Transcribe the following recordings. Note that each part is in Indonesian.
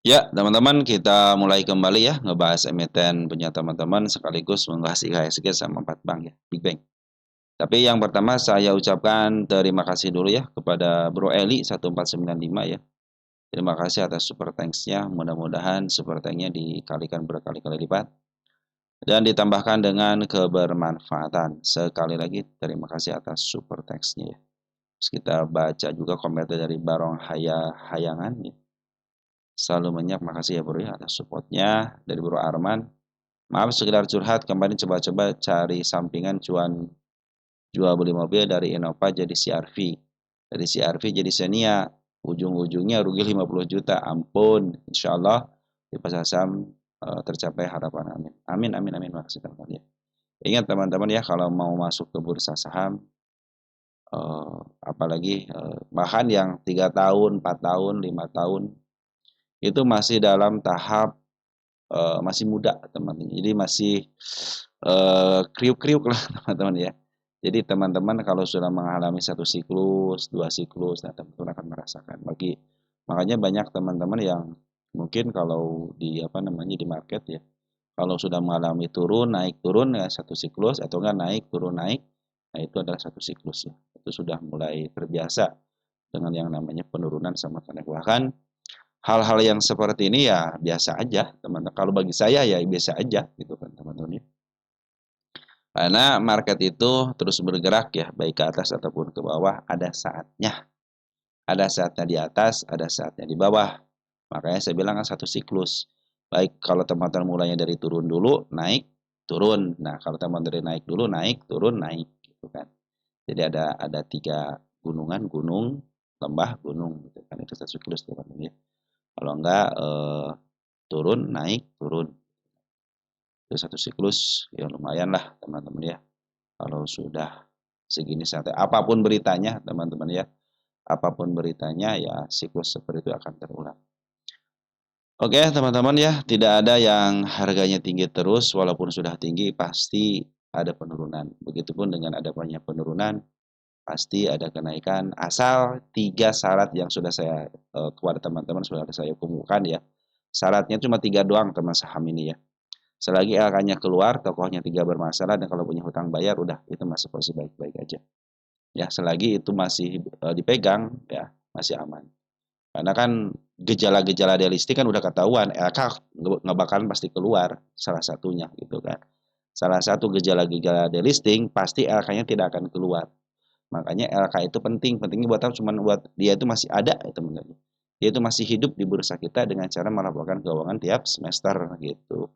Ya, teman-teman, kita mulai kembali ya ngebahas emiten punya teman-teman sekaligus membahas IHSG sama 4 bank ya, Big Bang. Tapi yang pertama saya ucapkan terima kasih dulu ya kepada Bro Eli 1495 ya. Terima kasih atas super thanks-nya. Mudah-mudahan super thanks-nya dikalikan berkali-kali lipat dan ditambahkan dengan kebermanfaatan. Sekali lagi terima kasih atas super thanks-nya ya. Terus kita baca juga komentar dari Barong Hayangan ya. Selalu banyak makasih ya Bro ya atas supportnya dari Bro Arman. Maaf sekedar curhat, kemarin coba-coba cari sampingan cuan jual beli mobil dari Innova jadi CRV. Dari CRV jadi Xenia, ujung-ujungnya rugi 50 juta. Ampun, insya Allah di pasar saham tercapai harapan amin. Amin, amin, amin. Makasih teman-teman ya. Ingat teman-teman ya kalau mau masuk ke bursa saham, apalagi bahkan yang 3 tahun, 4 tahun, 5 tahun, itu masih dalam tahap masih muda teman-teman. Jadi masih kriuk-kriuk lah teman-teman ya. Jadi teman-teman kalau sudah mengalami satu siklus, dua siklus, nah teman-teman akan merasakan. Makanya banyak teman-teman yang mungkin kalau di apa namanya di market ya, kalau sudah mengalami turun ya satu siklus atau enggak naik turun naik, nah itu adalah satu siklus ya. Itu sudah mulai terbiasa dengan yang namanya penurunan sama naik. Bahkan hal-hal yang seperti ini ya biasa aja teman-teman. Kalau bagi saya ya biasa aja gitu kan teman-teman ya. Karena market itu terus bergerak ya, baik ke atas ataupun ke bawah, ada saatnya. Ada saatnya di atas, ada saatnya di bawah. Makanya saya bilang kan satu siklus. Baik kalau teman-teman mulainya dari turun dulu, naik, turun. Nah, kalau teman dari naik dulu, naik, turun, naik gitu kan. Jadi ada tiga gunungan, gunung, lembah, gunung gitu kan. Itu satu siklus teman-teman ya. Kalau enggak turun, naik, turun. Itu satu siklus ya lumayan lah teman-teman ya. Kalau sudah segini santai, apapun beritanya teman-teman ya, apapun beritanya ya siklus seperti itu akan terulang. Oke teman-teman ya, tidak ada yang harganya tinggi terus, walaupun sudah tinggi pasti ada penurunan. Begitupun dengan ada banyak penurunan, pasti ada kenaikan. Asal tiga syarat yang sudah saya kepada teman-teman sudah saya kumpulkan ya. Syaratnya cuma tiga doang teman saham ini ya. Selagi LK-nya keluar, tokohnya tiga bermasalah dan kalau punya hutang bayar udah itu masih posisi baik-baik aja. Ya, selagi itu masih dipegang ya masih aman. Karena kan gejala-gejala delisting kan udah ketahuan, LK nggak bakalan pasti keluar salah satunya gitu kan. Salah satu gejala-gejala delisting pasti LK-nya tidak akan keluar. Makanya LK itu penting, pentingnya buat apa? Cuman buat dia itu masih ada ya teman-teman. Dia itu masih hidup di bursa kita dengan cara melaporkan keuangan tiap semester gitu.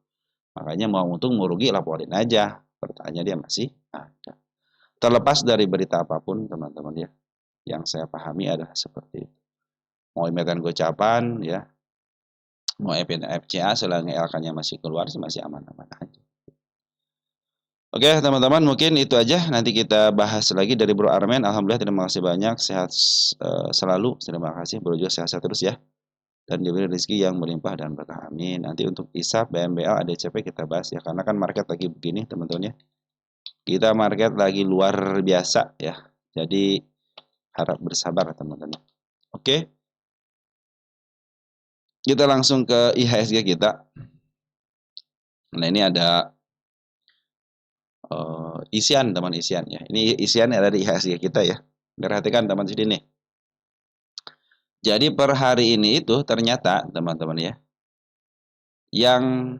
Makanya mau untung mau rugi laporin aja. Pertanyaannya dia masih ada. Terlepas dari berita apapun teman-teman ya, yang saya pahami adalah seperti itu. Mau emiten gocapan ya, mau emiten FCA selagi LK-nya masih keluar sih masih aman-aman aja. Oke teman-teman mungkin itu aja. Nanti kita bahas lagi dari Bro Armen. Alhamdulillah terima kasih banyak. Sehat selalu. Terima kasih Bro juga sehat terus ya. Dan diberi rezeki yang melimpah dan berkah. Amin. Nanti untuk ISAP, BMBL, ADCP kita bahas ya. Karena kan market lagi begini teman-teman ya. Kita market lagi luar biasa ya. Jadi harap bersabar teman-teman. Oke, kita langsung ke IHSG kita. Nah ini ada isian teman isian ya. Ini isian ada di IHSG kita ya. Perhatikan teman sini nih. Jadi per hari ini itu ternyata teman-teman ya, yang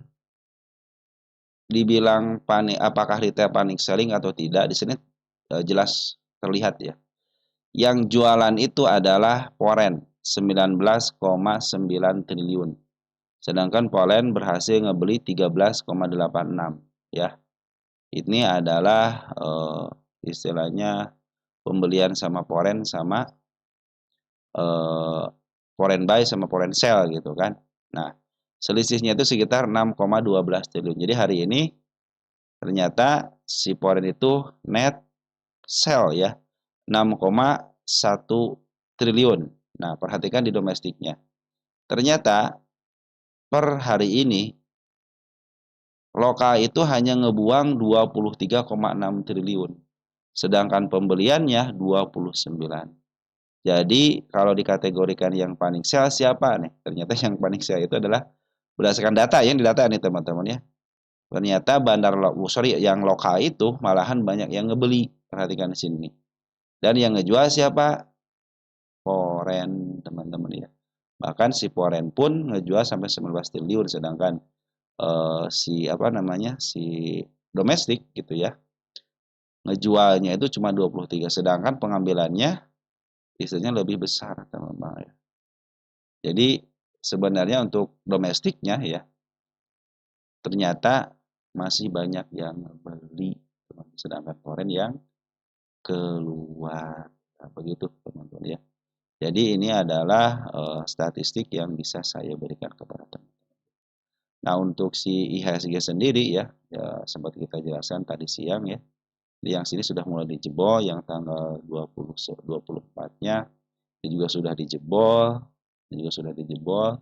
dibilang panik, apakah retail panik selling atau tidak, di sini jelas terlihat ya. Yang jualan itu adalah Poren 19,9 triliun. Sedangkan Polen berhasil ngebeli 13,86 ya. Ini adalah istilahnya pembelian sama Poren sama foreign buy sama foreign sell gitu kan. Nah, selisihnya itu sekitar 6,12 triliun. Jadi hari ini ternyata si foreign itu net sell ya 6,1 triliun. Nah, perhatikan di domestiknya. Ternyata per hari ini lokal itu hanya ngebuang 23,6 triliun. Sedangkan pembeliannya 29. Jadi kalau dikategorikan yang panik sell siapa nih? Ternyata yang panik sell itu adalah berdasarkan data yang didata nih teman-teman ya. Ternyata yang lokal itu malahan banyak yang ngebeli. Perhatikan di sini. Dan yang ngejual siapa? Foreign teman-teman ya. Bahkan si foreign pun ngejual sampai 19 triliun sedangkan si apa namanya? Si domestik gitu ya. Ngejualnya itu cuma 23 sedangkan pengambilannya istilahnya lebih besar teman-teman ya. Jadi sebenarnya untuk domestiknya ya ternyata masih banyak yang beli sedangkan foreign yang keluar. Nah, begitu teman-teman ya. Jadi ini adalah statistik yang bisa saya berikan kepada teman-teman. Nah untuk si IHSG sendiri ya, ya sempat kita jelaskan tadi siang ya. Yang sini sudah mulai dijebol, yang tanggal 24-nya juga sudah dijebol, juga sudah dijebol.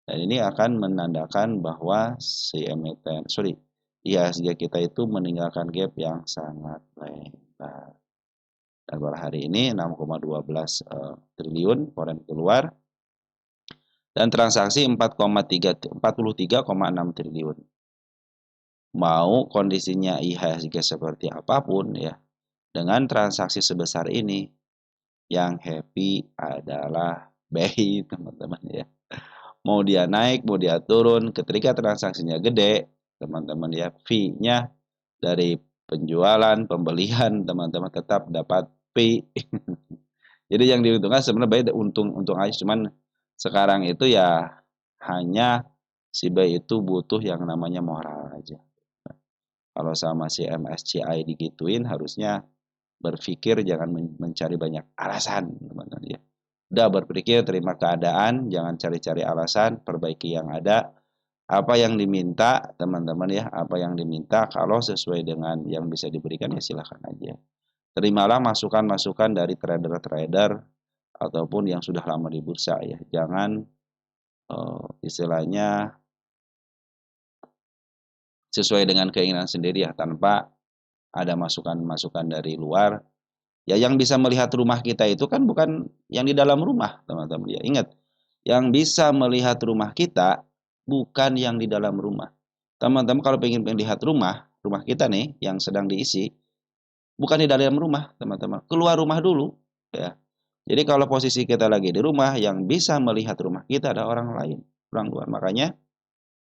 Dan ini akan menandakan bahwa si emiten, IHSG kita itu meninggalkan gap yang sangat lebar. Dan pada hari ini 6,12 triliun foreign keluar dan transaksi 43,6 triliun. Mau kondisinya IHSG seperti apapun ya, dengan transaksi sebesar ini yang happy adalah BI teman-teman ya. Mau dia naik, mau dia turun, ketika transaksinya gede, teman-teman ya, fee-nya dari penjualan, pembelian, teman-teman tetap dapat fee. Jadi yang diuntungkan sebenarnya baik untung aja, cuman sekarang itu ya hanya si bayi itu butuh yang namanya moral aja. Kalau sama si MSCI digituin harusnya berpikir jangan mencari banyak alasan, teman-teman ya. Udah berpikir terima keadaan, jangan cari-cari alasan, perbaiki yang ada. Apa yang diminta, teman-teman ya, apa yang diminta kalau sesuai dengan yang bisa diberikan ya silahkan aja. Terimalah masukan-masukan dari trader-trader ataupun yang sudah lama di bursa ya. Jangan istilahnya sesuai dengan keinginan sendiri ya tanpa ada masukan-masukan dari luar. Ya yang bisa melihat rumah kita itu kan bukan yang di dalam rumah, teman-teman ya. Ingat, yang bisa melihat rumah kita bukan yang di dalam rumah. Teman-teman kalau pengen melihat rumah kita nih yang sedang diisi, bukan di dalam rumah, teman-teman. Keluar rumah dulu ya. Jadi kalau posisi kita lagi di rumah, yang bisa melihat rumah kita ada orang lain, orang luar. Makanya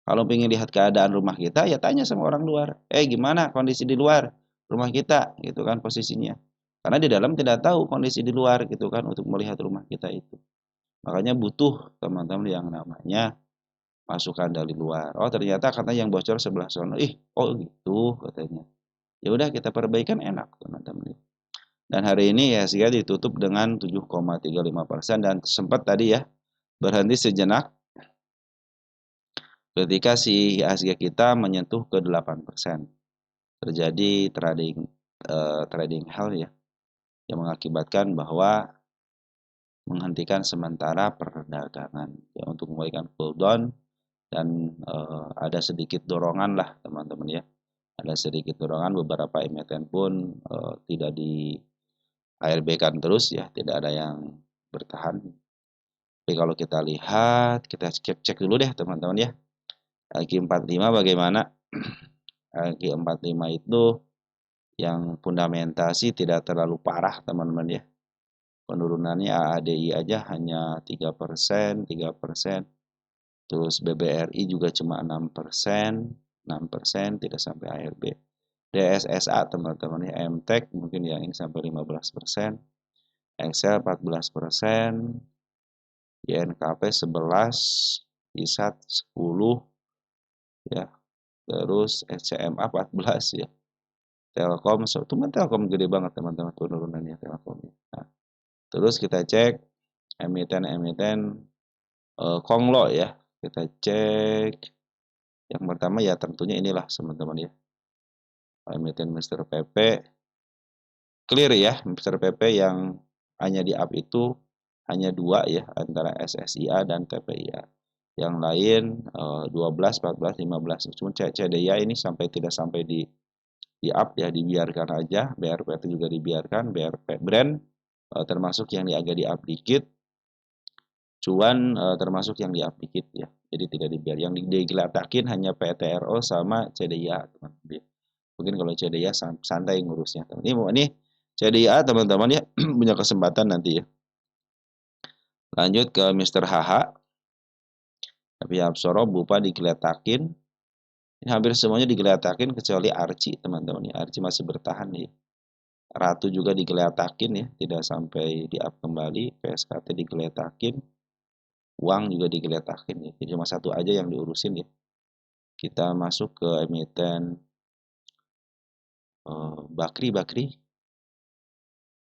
kalau pengen lihat keadaan rumah kita, ya tanya sama orang luar. Gimana kondisi di luar rumah kita, gitu kan posisinya. Karena di dalam tidak tahu kondisi di luar, gitu kan, untuk melihat rumah kita itu. Makanya butuh teman-teman yang namanya masukan dari luar. Oh ternyata katanya yang bocor sebelah sana. Oh gitu katanya. Ya udah kita perbaikan enak teman-teman. Dan hari ini ya sehingga ditutup dengan 7,35% dan sempat tadi ya berhenti sejenak ketika si IHSG kita menyentuh ke 8%. Terjadi trading hell ya yang mengakibatkan bahwa menghentikan sementara perdagangan ya untuk memberikan cool down dan ada sedikit dorongan lah teman-teman ya. Ada sedikit dorongan beberapa emiten pun tidak di ARB-kan terus ya, tidak ada yang bertahan. Tapi kalau kita lihat, kita cek dulu deh teman-teman ya. Q45 bagaimana? Q45 itu yang fundamentasi tidak terlalu parah teman-teman ya. Penurunannya AADI aja hanya 3%, 3%. Terus BBRI juga cuma 6%, 6% tidak sampai ARB. DSSA teman-teman ya, MTEK mungkin yang ini sampai 15%, Excel 14%, YNKP 11, ISAT 10 ya. Terus SCMA 14 ya. Telkom, teman Telkom gede banget teman-teman penurunannya Telkom. Nah, terus kita cek emiten-emiten Konglo ya. Kita cek yang pertama ya tentunya inilah teman-teman ya. Emiten Mr. PP clear ya, Mr. PP yang hanya di up itu hanya dua ya antara SSIA dan TPIA. Yang lain 12, 14, 15. Cuma CDIA ini tidak sampai di up ya, dibiarkan aja. BRP itu juga dibiarkan, BRP brand termasuk yang agak di-up dikit, cuan termasuk yang di-up dikit ya. Jadi tidak dibiar. Yang digeletakin hanya PTRO sama CDIA, teman-teman. Mungkin kalau CDIA santai ngurusnya. Ini CDIA teman-teman ya punya kesempatan nanti ya. Lanjut ke Mr. HH. Tapi Absoro Bupa digeletakin. Ini hampir semuanya digeletakin kecuali Arci teman-teman ya. Arci masih bertahan ya. Ratu juga digeletakin ya, tidak sampai di up kembali. PSKT digeletakin. Uang juga digeletakin ya. Jadi cuma satu aja yang diurusin ya. Kita masuk ke emiten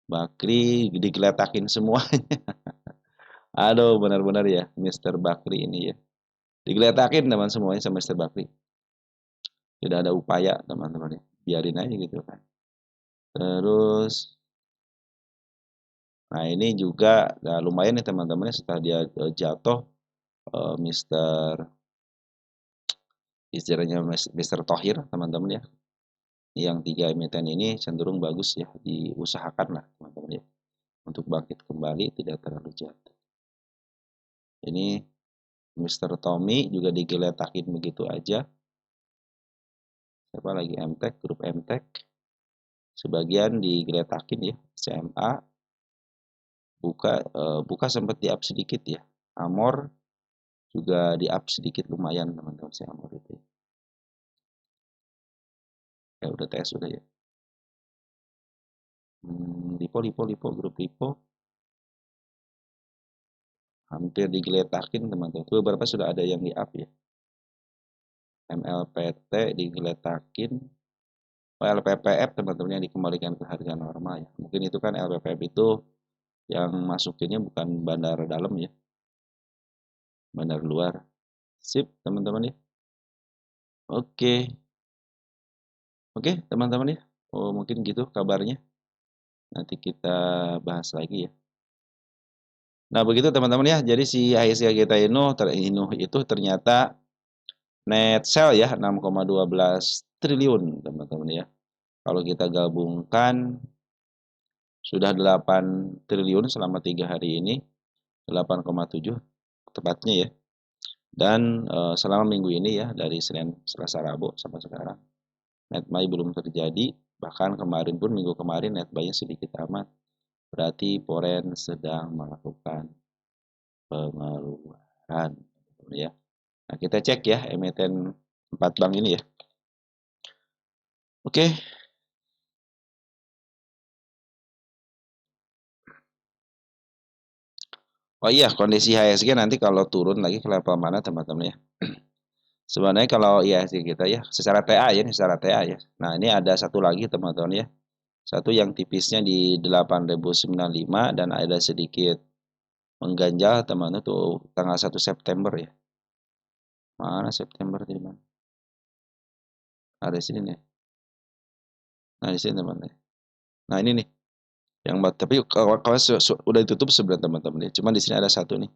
Bakri digeletakin semuanya. Aduh, benar-benar ya, Mr. Bakri ini ya. Digeletakin teman semuanya sama Mr. Bakri. Tidak ada upaya teman-teman ya. Biarin aja gitu kan. Terus, nah ini juga nah lumayan nih teman-teman setelah dia jatuh, Mr. istilahnya Mr. Thohir teman-teman ya. Yang 3 emiten ini cenderung bagus ya, diusahakan lah teman-teman ya. Untuk bangkit kembali tidak terlalu jatuh. Ini Mr. Tommy juga digeletakin begitu aja. Siapa lagi? MTech, grup MTech. Sebagian digeletakin ya, CMA. Buka sempat di up sedikit ya. Amor juga di up sedikit lumayan teman-teman si Amor itu. Ya udah TS udah ya. Lipo, grup Lipo. Hampir digeletakin teman-teman. Beberapa sudah ada yang di up ya. MLPT digeletakin. LPPF teman-teman yang dikembalikan ke harga normal ya. Mungkin itu kan LPPF itu yang masukinnya bukan bandar dalam ya. Bandar luar. Sip teman-teman ya. Oke. Oke teman-teman ya. Oh, mungkin gitu kabarnya. Nanti kita bahas lagi ya. Nah begitu teman-teman ya. Jadi si IHSG kita itu ternyata net sell ya 6,12 triliun teman-teman ya. Kalau kita gabungkan sudah 8 triliun selama 3 hari ini. 8,7 tepatnya ya. Dan selama minggu ini ya dari Senin, Selasa, Rabu sampai sekarang net buy belum terjadi. Bahkan kemarin pun minggu kemarin net buy-nya sedikit amat. Berarti Foreign sedang melakukan pengeluaran ya. Nah, kita cek ya emiten 4 bank ini ya. Oke. Oh iya, kondisi HSG nanti kalau turun lagi ke level mana teman-teman ya. Sebenarnya kalau IHSG kita ya secara TA ya, secara TA ya. Nah, ini ada satu lagi teman-teman ya. Satu yang tipisnya di 8.095 dan ada sedikit mengganjal teman-teman tuh tanggal 1 September ya. Mana September di mana? Ada di sini nih. Nah, di sini teman-teman. Nah, ini nih. Yang tapi kalau udah ditutup sebenarnya teman-teman ya. Cuma di sini ada satu nih.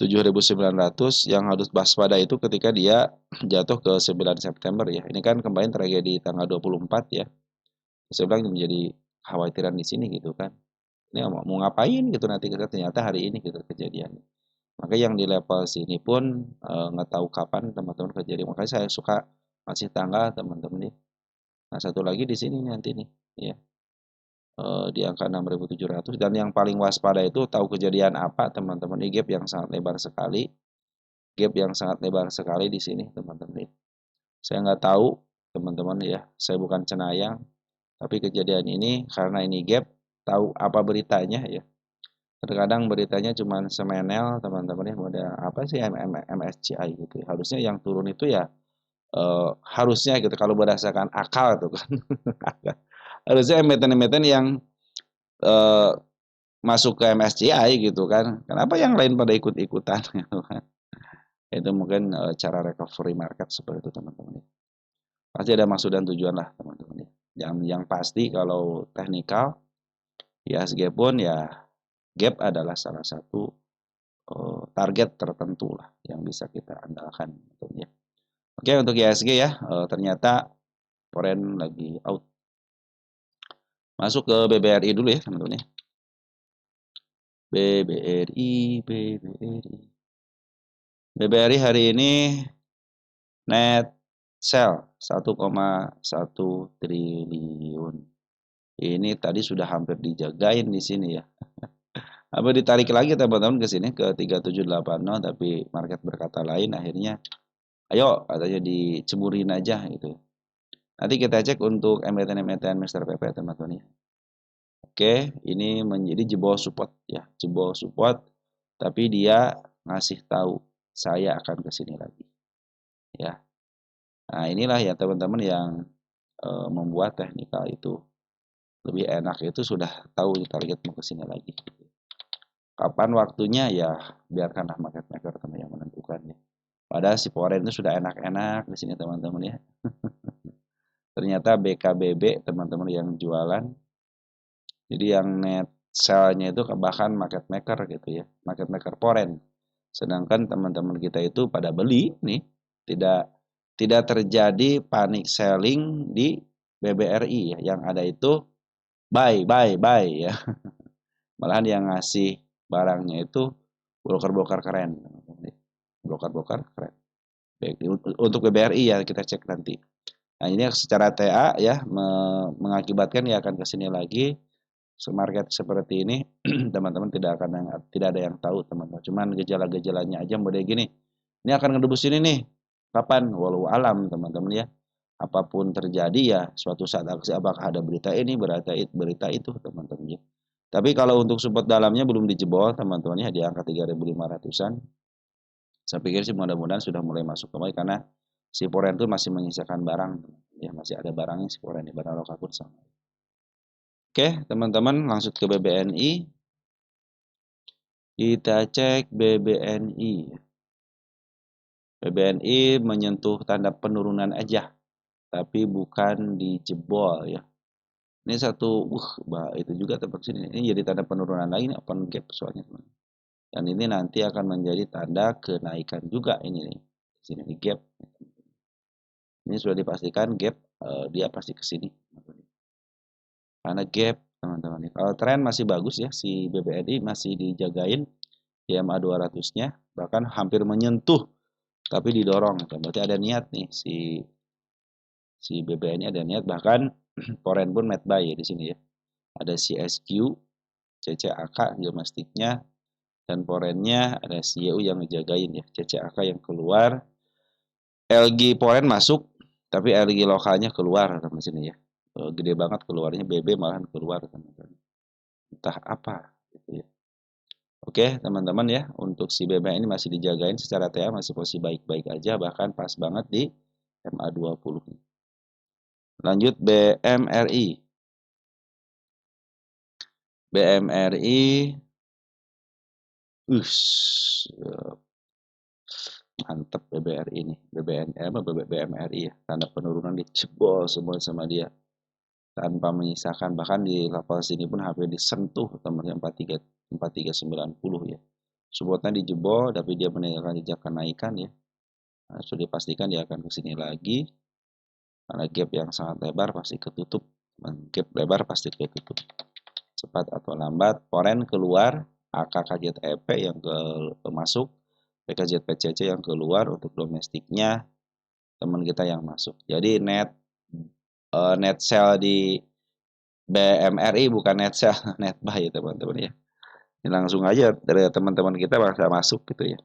7.900 yang harus waspada itu ketika dia jatuh ke 9 September ya. Ini kan kemarin tragedi tanggal 24 ya. Saya bilang menjadi khawatiran di sini gitu kan. Ini mau ngapain gitu nanti kita ternyata hari ini gitu kejadian. Maka yang di level sini pun nggak tahu kapan teman-teman kejadian. Makanya saya suka masih tanggal teman-teman nih. Nah satu lagi di sini nanti nih ya. Di angka 6.700 dan yang paling waspada itu tahu kejadian apa teman-teman. Ini gap yang sangat lebar sekali. Gap yang sangat lebar sekali di sini teman-teman. Saya nggak tahu teman-teman ya. Saya bukan cenayang. Tapi kejadian ini karena ini gap tahu apa beritanya ya. Terkadang beritanya cuma semenel teman-teman ya. Model apa sih MSCI gitu. Harusnya yang turun itu ya harusnya gitu kalau berdasarkan akal tuh kan. Harusnya emiten-emiten yang masuk ke MSCI gitu kan. Kenapa yang lain pada ikut-ikutan gitu kan. Itu mungkin cara recovery market seperti itu teman-teman. Pasti ada maksud dan tujuan lah teman-teman. Yang pasti kalau teknikal IHSG pun ya gap adalah salah satu target tertentu lah yang bisa kita andalkan tentunya. Oke untuk IHSG ya ternyata foreign lagi out. Masuk ke BBRI dulu ya teman-teman ya. BBRI, BBRI. BBRI hari ini net sell 1,1 triliun. Ini tadi sudah hampir dijagain di sini ya. Apa ditarik lagi teman-teman ke sini ke 3780 tapi market berkata lain akhirnya ayo katanya diceburin aja gitu. Nanti kita cek untuk emiten-emiten Mr. PP teman-teman ya. Oke, ini menjadi jebol support ya, jebol support tapi dia ngasih tahu saya akan ke sini lagi ya. Nah, inilah ya teman-teman yang membuat teknikal itu lebih enak itu sudah tahu target mau ke sini lagi. Kapan waktunya ya biarkanlah market maker teman yang menentukan ya. Padahal si foreign itu sudah enak-enak di sini teman-teman ya. Ternyata BKBB teman-teman yang jualan. Jadi yang net sell-nya itu bahkan market maker gitu ya, market maker foreign. Sedangkan teman-teman kita itu pada beli nih, tidak terjadi panic selling di BBRI ya. Yang ada itu buy ya. Malahan yang ngasih barangnya itu broker-broker keren. Broker-broker keren. Baik, untuk BBRI ya kita cek nanti. Nah, ini secara TA ya mengakibatkan ya akan ke sini lagi. Market seperti ini teman-teman tidak ada yang tahu teman-teman. Cuman gejala-gejalanya aja model gini. Ini akan ngedebus ini nih. Kapan? Walau alam teman-teman ya. Apapun terjadi ya suatu saat apakah ada berita ini berita itu teman-teman ya. Tapi kalau untuk support dalamnya belum dijebol teman-teman ya di angka 3.500-an. Saya pikir sih mudah-mudahan sudah mulai masuk kembali karena si foreign itu masih menyisakan barang ya, masih ada barangnya si foreign di barang lokal pun sama. Oke, teman-teman langsung ke BBNI. Kita cek BBNI. BBNI menyentuh tanda penurunan aja, tapi bukan dijebol ya. Ini satu, itu juga tempat sini. Ini jadi tanda penurunan lagi nih, open gap soalnya teman. Dan ini nanti akan menjadi tanda kenaikan juga ini nih. Sini nih gap. Ini sudah dipastikan gap, dia pasti ke sini. Karena gap teman-teman. Kalau tren masih bagus ya, si BBNI masih dijagain di MA 200-nya, bahkan hampir menyentuh tapi didorong. Berarti ada niat nih si BBNI ada niat, bahkan foreign pun net buy ya di sini ya. Ada CSQ, CCAK domestiknya, dan foreignnya ada CYU yang ngejagain ya, CCAK yang keluar. LG foreign masuk, tapi LG lokalnya keluar teman sini ya. Gede banget keluarnya, BB malahan keluar teman-teman. Entah apa gitu ya. Oke teman-teman ya, untuk si BBM ini masih dijagain secara TA masih posisi baik-baik aja, bahkan pas banget di MA20. Lanjut BMRI. BMRI mantep BBRI ini. BMRI ya, tanda penurunan dicebol semua sama dia tanpa menyisakan, bahkan di level sini pun hampir disentuh teman-teman 4390 ya. Supportnya dijebol tapi dia meninggalkan jejak kenaikan ya. Nah, sudah dipastikan dia akan ke sini lagi karena gap yang sangat lebar pasti ketutup. Gap lebar pasti ketutup. Cepat atau lambat foreign keluar, AKKZEP yang masuk, PKZPCC yang keluar, untuk domestiknya teman kita yang masuk. Jadi net sell di BMRI bukan net sell, net buy teman-teman ya. Ini langsung aja dari teman-teman kita bisa masuk gitu ya.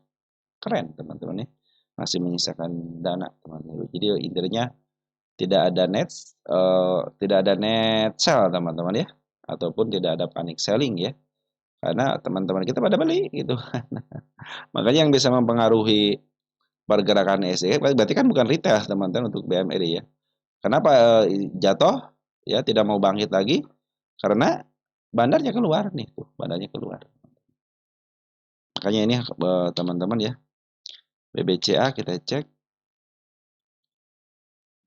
Keren teman-teman ya. Masih menyisakan dana teman-teman. Jadi intinya tidak ada net sell teman-teman ya, ataupun tidak ada panic selling ya, karena teman-teman kita pada beli gitu. Makanya yang bisa mempengaruhi pergerakan IHSG berarti kan bukan retail teman-teman untuk BMRI ya. Kenapa jatuh ya, tidak mau bangkit lagi? Karena bandarnya keluar nih tuh, bandarnya keluar. Makanya ini teman-teman ya, BBCA kita cek.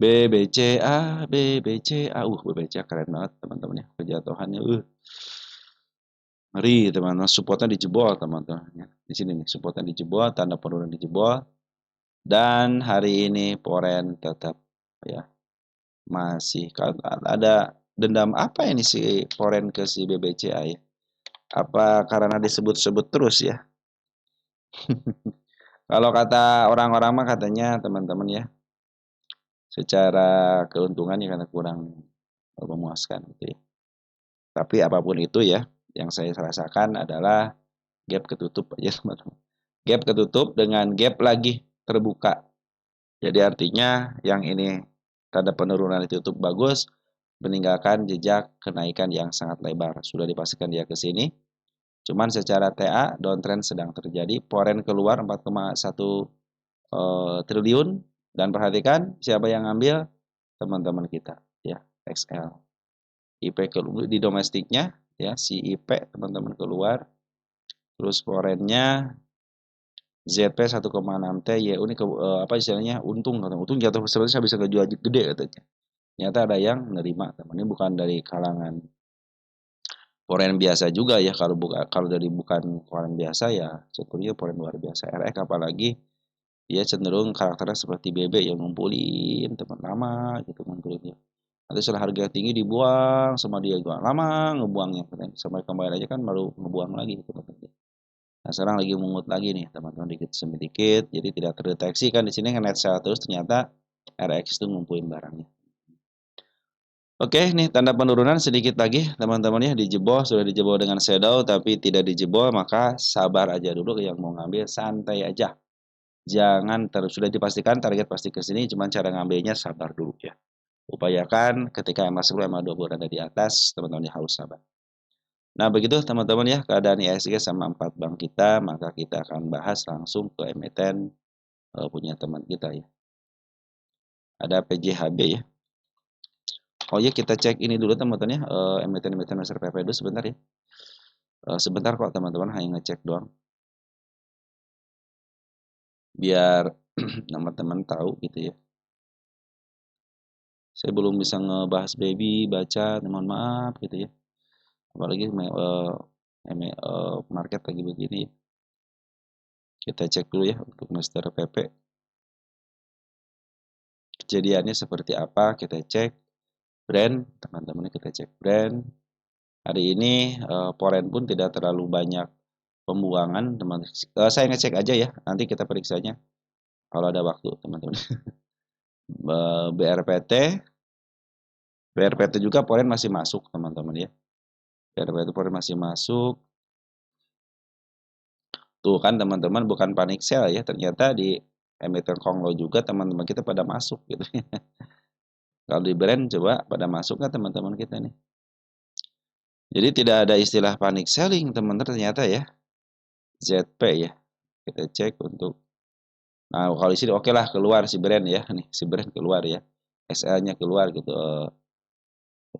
BBCA, BBCA keren banget teman-teman ya, kejatuhannya ngeri teman-teman, supportnya dijebol teman-teman. Di sini nih supportnya dijebol, tanda penurunan dijebol, dan hari ini foreign tetap ya masih ada dendam apa ini si foreign ke si BBCA ya. Apa karena disebut-sebut terus ya? Kalau kata orang-orang mah katanya teman-teman ya, secara keuntungan ya karena kurang memuaskan gitu ya. Tapi apapun itu ya, yang saya rasakan adalah gap ketutup aja teman-teman. Gap ketutup dengan gap lagi terbuka. Jadi artinya yang ini tanda penurunan ditutup bagus, meninggalkan jejak kenaikan yang sangat lebar. Sudah dipastikan dia ke sini. Cuman secara TA downtrend sedang terjadi, foreign keluar 4,1 triliun dan perhatikan siapa yang ngambil? Teman-teman kita ya, XL. IP di domestiknya ya si IP teman-teman keluar, terus foreignnya ZP 1,6 T, YU ini apa istilahnya untung katanya. Untung jatuh sebenarnya bisa kejual gede katanya. Ternyata ada yang nerima teman. Ini bukan dari kalangan foreign biasa juga ya, kalau dari bukan foreign biasa ya sebetulnya foreign luar biasa. RX apalagi dia cenderung karakternya seperti bebek yang ngumpulin teman lama gitu ngumpulinnya. Nanti setelah harga tinggi dibuang sama dia juga lama ngebuangnya katanya. Sampai kembali aja kan baru ngebuang lagi gitu katanya. Nah, sekarang lagi mungut lagi nih teman-teman dikit demi dikit, jadi tidak terdeteksi kan di sini net sell terus ternyata RX itu ngumpulin barangnya. Oke, nih tanda penurunan sedikit lagi teman-teman ya, dijebol, sudah dijebol dengan shadow tapi tidak dijebol, maka sabar aja dulu yang mau ngambil, santai aja. Jangan terus sudah dipastikan target pasti ke sini, cuman cara ngambilnya sabar dulu ya. Upayakan ketika MA10 MA20 berada di atas, teman-teman harus sabar. Nah, begitu teman-teman ya keadaan IHSG sama 4 bank kita, maka kita akan bahas langsung ke emiten punya teman kita ya. Ada PJHB ya. Oh iya, kita cek ini dulu teman-teman ya, emiten-emiten besar PP dulu sebentar ya. Sebentar kok teman-teman, hanya ngecek doang. Biar teman-teman tahu gitu ya. Saya belum bisa ngebahas baby, baca, mohon maaf gitu ya. Apalagi market lagi begini ya. Kita cek dulu ya untuk Master PP. Kejadiannya seperti apa, kita cek. Brand, teman-teman kita cek brand. Hari ini Poren pun tidak terlalu banyak pembuangan, teman. Saya ngecek aja ya, nanti kita periksanya kalau ada waktu, teman-teman. BRPT, BRPT juga Poren masih masuk, teman-teman ya. BRPT Poren masih masuk. Tuh kan teman-teman bukan panik sell ya, ternyata di emiten Konglo juga teman-teman kita pada masuk gitu. Kalau di brand coba pada masuk kan teman-teman kita nih. Jadi tidak ada istilah panik selling teman-teman ternyata ya. ZP ya. Kita cek untuk. Nah kalau di sini oke lah keluar si brand ya. Nih si brand keluar ya. SL-nya keluar gitu.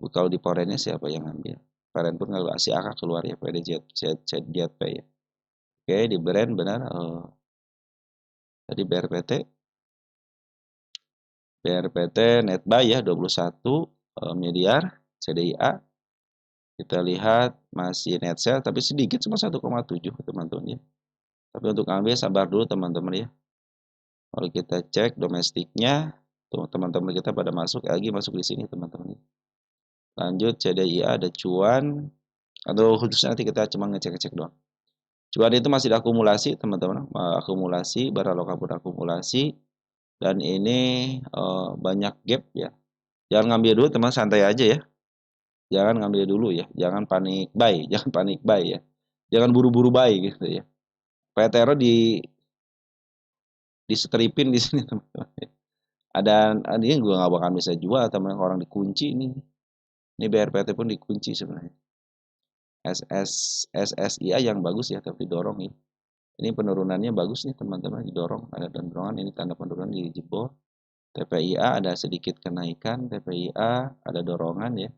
Kalau di Porennya siapa yang ngambil? Poren pun kalau si AK keluar ya. PDZ ZP ya. Oke di brand benar. Tadi BRPT. BRPT net buy ya 21 miliar CDIA. Kita lihat masih net sell tapi sedikit cuma 1,7 teman-teman ya. Tapi untuk ambil sabar dulu teman-teman ya. Kalau kita cek domestiknya, teman-teman kita pada masuk, lagi masuk di sini teman-teman. Lanjut CDIA ada cuan, atau khususnya nanti kita cuma ngecek-ngecek doang. Cuan itu masih diakumulasi teman-teman, akumulasi, baraloka pun akumulasi, dan ini banyak gap ya. Jangan ngambil dulu teman, santai aja ya. Jangan ngambil dulu ya, jangan panik buy, jangan panik buy ya. Jangan buru-buru buy gitu ya. PTR di stripin di sini teman-teman. Ada ini gue nggak bakal bisa jual teman orang dikunci ini. Ini BRPT pun dikunci sebenarnya. SSIA yang bagus ya tapi dorong ya. Ini penurunannya bagus nih teman-teman, didorong ada dorongan, ini tanda penurunan di jebol. TPIA ada sedikit kenaikan, TPIA ada dorongan ya.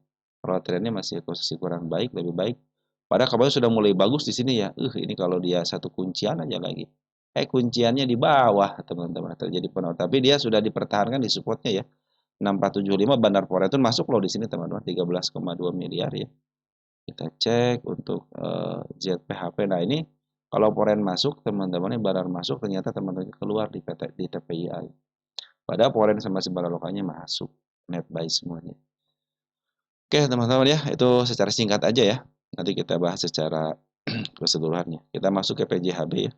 Kalau trennya masih posisi kurang baik, lebih baik. Padahal kemarin sudah mulai bagus di sini ya. Ini kalau dia satu kuncian aja lagi. Kunciannya di bawah teman-teman terjadi penurunan. Tapi dia sudah dipertahankan di supportnya ya. 6475 Bandar Poretun masuk loh di sini teman-teman 13,2 miliar ya. Kita cek untuk ZPHP. Nah ini kalau Poren masuk teman-teman Bandar masuk ternyata teman-teman keluar di TPIA. Padahal Poren sama si Bandar lokalnya masuk net buy semuanya. Oke teman-teman ya itu secara singkat aja ya. Nanti kita bahas secara keseluruhannya. Kita masuk ke PJHB ya.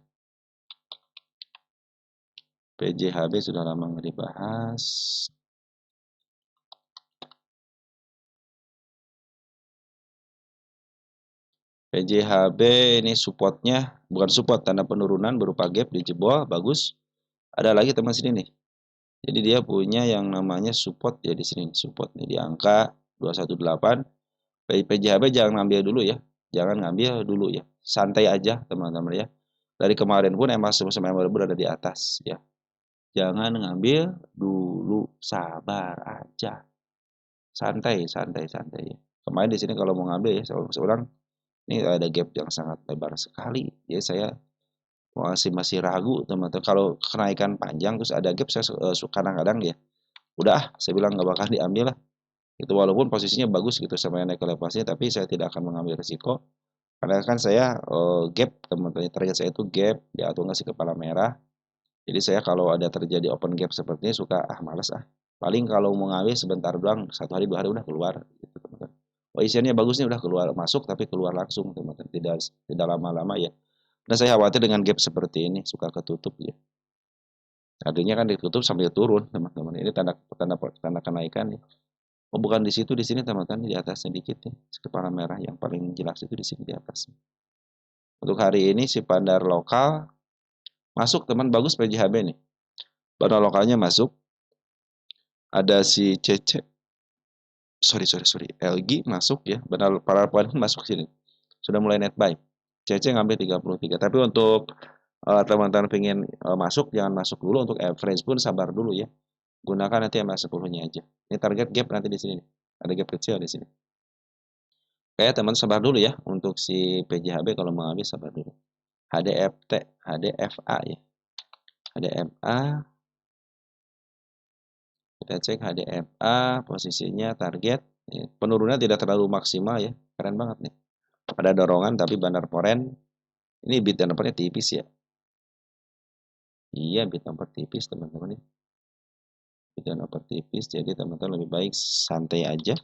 PJHB sudah lama nggak dibahas. PJHB ini supportnya, bukan support, tanda penurunan berupa gap dijebol, bagus. Ada lagi teman sini nih. Jadi dia punya yang namanya support ya di sini, support nih di angka 218. PJHB jangan ngambil dulu ya. Jangan ngambil dulu ya. Santai aja teman-teman ya. Dari kemarin pun MA sama MA berada di atas ya. Jangan ngambil dulu, sabar aja. Santai, santai, santai ya. Kemarin di sini kalau mau ngambil ya, seorang ini ada gap yang sangat lebar sekali. Ya saya masih ragu teman-teman. Kalau kenaikan panjang terus ada gap, saya kadang-kadang ya udah saya bilang nggak bakal diambil lah. Itu walaupun posisinya bagus gitu sama yang naik elevasinya, tapi saya tidak akan mengambil risiko karena kan saya gap teman-teman, target saya itu gap ya, atau nggak sih kepala merah. Jadi saya kalau ada terjadi open gap seperti ini suka males paling kalau mau ngambil sebentar doang, 1 hari 2 hari udah keluar gitu teman-teman. Isiannya bagus nih, udah keluar masuk tapi keluar langsung teman-teman, tidak lama-lama ya. Nah saya khawatir dengan gap seperti ini suka ketutup ya. Artinya kan ditutup sambil turun teman-teman, ini tanda tanda tanda kenaikan ya. Oh bukan di situ, di sini teman-teman, di atasnya dikit ya. Kepala merah yang paling jelas itu di sini di atas. Untuk hari ini si bandar lokal masuk teman, bagus PJHB nih. Bandar lokalnya masuk. Ada si CC. Sorry. LG masuk ya. Bandar para poin masuk sini. Sudah mulai net buy. CC ngambil 33. Tapi untuk teman-teman pengen masuk, jangan masuk dulu. Untuk average pun sabar dulu ya. Gunakan nanti MA 10-nya aja. Ini target gap nanti di sini. Ada gap kecil di sini. Oke, teman sabar dulu ya untuk si PJHB, kalau mau habis sabar dulu. HDFT, HDFA ya. HDFA. Kita cek HDFA posisinya target. Penurunan tidak terlalu maksimal ya. Keren banget nih. Ada dorongan tapi bandar foreign ini bid dan uppernya tipis ya. Iya, bid upper tipis teman-teman nih. Bid dan upper tipis, jadi teman-teman lebih baik santai aja.